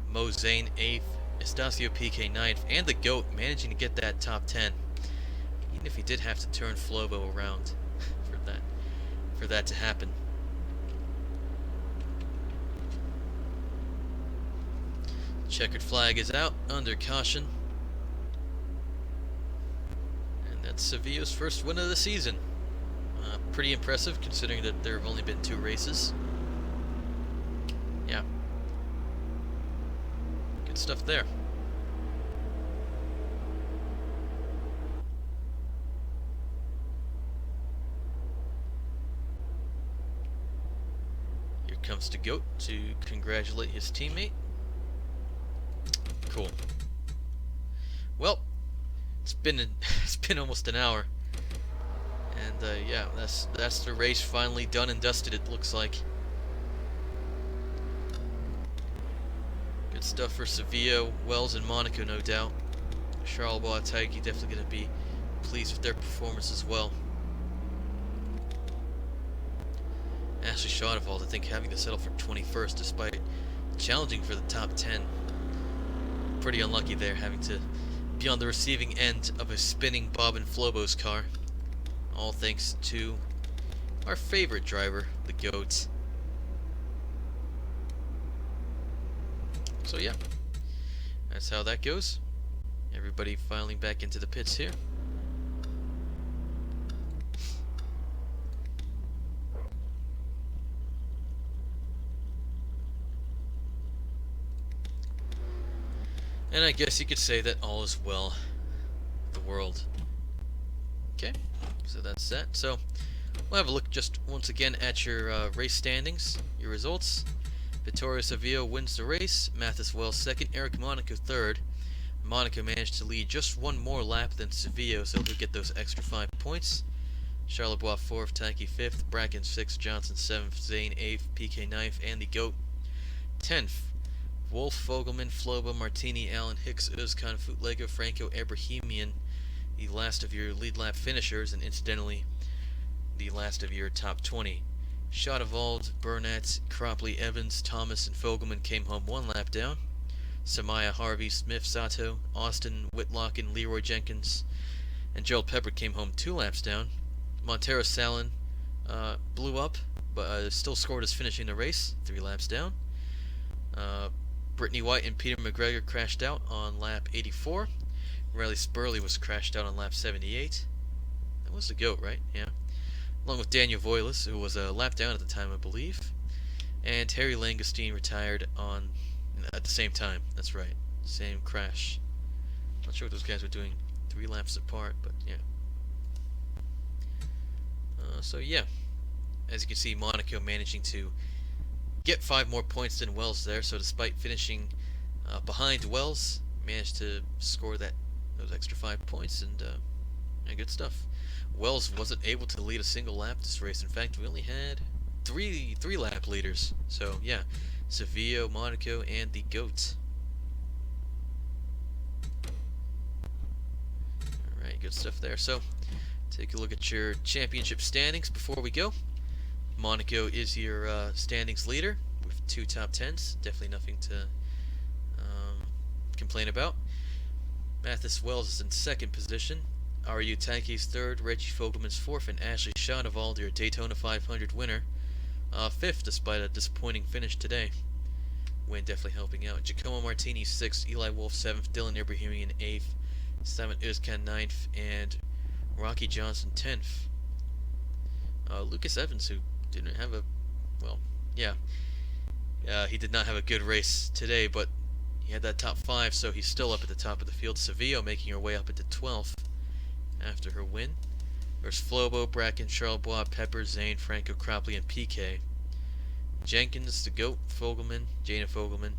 Mo Zane 8th, Estacio PK 9th, and the GOAT managing to get that top 10. Even if he did have to turn Flobo around for that to happen. Checkered flag is out under caution. And that's Sevilla's first win of the season. Pretty impressive considering that there have only been 2 races. Yeah. Good stuff there. Here comes the GOAT to congratulate his teammate. Cool. Well, it's been almost an hour, and yeah, that's the race finally done and dusted. It looks like good stuff for Sevilla, Wells, and Monaco, no doubt. Charleroi Taiki definitely going to be pleased with their performance as well. Ashley Shadavold, I think, having to settle for 21st despite challenging for the top 10. Pretty unlucky there, having to be on the receiving end of a spinning Bob and Flobo's car. All thanks to our favorite driver, the GOAT. So yeah, that's how that goes. Everybody filing back into the pits here. And I guess you could say that all is well with the world. Okay, so that's that. So we'll have a look just once again at your race standings, your results. Vittorio Savio wins the race, Mathis Wells second, Eric Monaco third. Monaco managed to lead just one more lap than Savio, so he'll get those extra 5 points. Charlebois 4th, Taiki 5th, Bracken 6th, Johnson 7th, Zane 8th, PK 9th, and the GOAT 10th. Wolf, Fogelman, Floba, Martini, Allen, Hicks, Özkan, Footlega, Franco, Abrahamian, the last of your lead lap finishers, and incidentally, the last of your top 20. Shadavold, Burnett, Cropley, Evans, Thomas, and Fogelman came home 1 lap down. Samaya, Harvey, Smith, Sato, Austin, Whitlock, and Leroy Jenkins, and Gerald Pepper came home 2 laps down. Montero Salin blew up, but still scored as finishing the race, 3 laps down. Brittany White and Peter McGregor crashed out on lap 84. Riley Spurley was crashed out on lap 78. That was the GOAT, right? Yeah. Along with Daniel Voiles, who was a lap down at the time, I believe. And Terry Langestein retired on at the same time. That's right. Same crash. Not sure what those guys were doing 3 laps apart, but yeah. So yeah, as you can see, Monaco managing to get 5 more points than Wells there. So despite finishing behind Wells, managed to score those extra 5 points, and good stuff. Wells wasn't able to lead a single lap this race. In fact, we only had three lap leaders. So yeah, Savio, Monaco, and the GOAT. Alright, good stuff there. So take a look at your championship standings before we go. Monaco is your standings leader with 2 top 10s. Definitely nothing to complain about. Mathis Wells is in 2nd position. R.U. Taiki's 3rd, Reggie Fogelman's 4th, and Ashley Shadavold, your Daytona 500 winner, 5th despite a disappointing finish today. Win definitely helping out. Giacomo Martini 6th, Eli Wolf 7th, Dylan Ibrahimian 8th, 7th Özkan 9th, and Rocky Johnson 10th. Lucas Evans, who didn't have he did not have a good race today, but he had that top 5, so he's still up at the top of the field. Savio making her way up into 12th after her win. There's Flobo, Bracken, Charlebois, Pepper, Zane, Franco, Cropley, and PK. Jenkins, the GOAT, Fogelman, Jana Fogelman,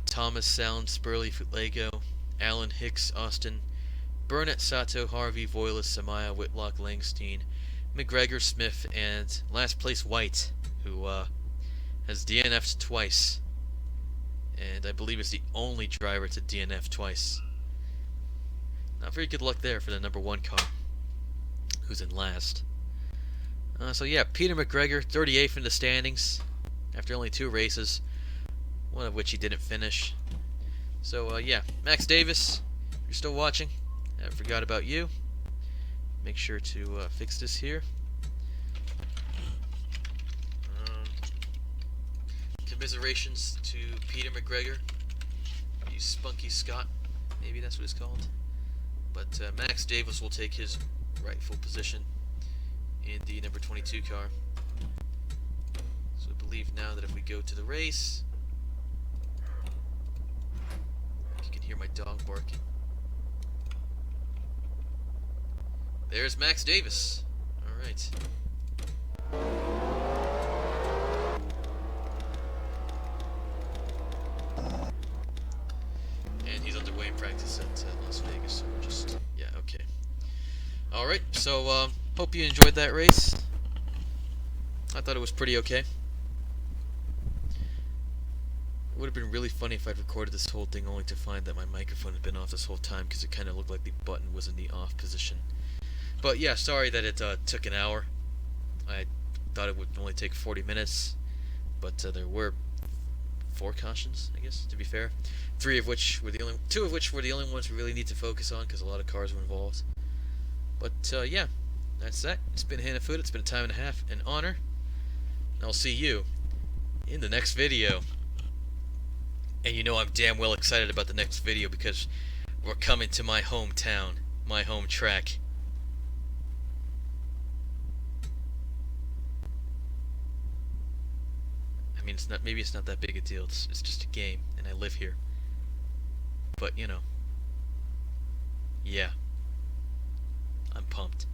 Thomas, Salin, Spurley, Footlega, Allen, Hicks, Austin, Burnett, Sato, Harvey, Voiles, Samaya, Whitlock, Langstein, McGregor, Smith, and last place White, who has DNF'd twice, and I believe is the only driver to DNF twice. Not very good luck there for the number 1 car, who's in last. So yeah, Peter McGregor, 38th in the standings, after only 2 races, one of which he didn't finish. So yeah, Max Davis, if you're still watching, I forgot about you. Make sure to fix this here. Commiserations to Peter McGregor, you spunky Scot, maybe that's what it's called. But Max Davis will take his rightful position in the number 22 car. So I believe now that if we go to the race, you can hear my dog barking. There's Max Davis. Alright. And he's underway in practice at Las Vegas, so we're just, yeah, okay. Alright, so hope you enjoyed that race. I thought it was pretty okay. would have been really funny if I'd recorded this whole thing only to find that my microphone had been off this whole time because it kind of looked like the button was in the off position. But yeah, sorry that it took an hour. I thought it would only take 40 minutes, but there were 4 cautions, I guess, to be fair. Two of which were the only ones we really need to focus on because a lot of cars were involved. But yeah, that's that. It's been Hannah Food. It's been a time and a half, an honor. And I'll see you in the next video. And you know I'm damn well excited about the next video because we're coming to my hometown, my home track. I mean, maybe it's not that big a deal. It's just a game, and I live here. But you know, yeah, I'm pumped.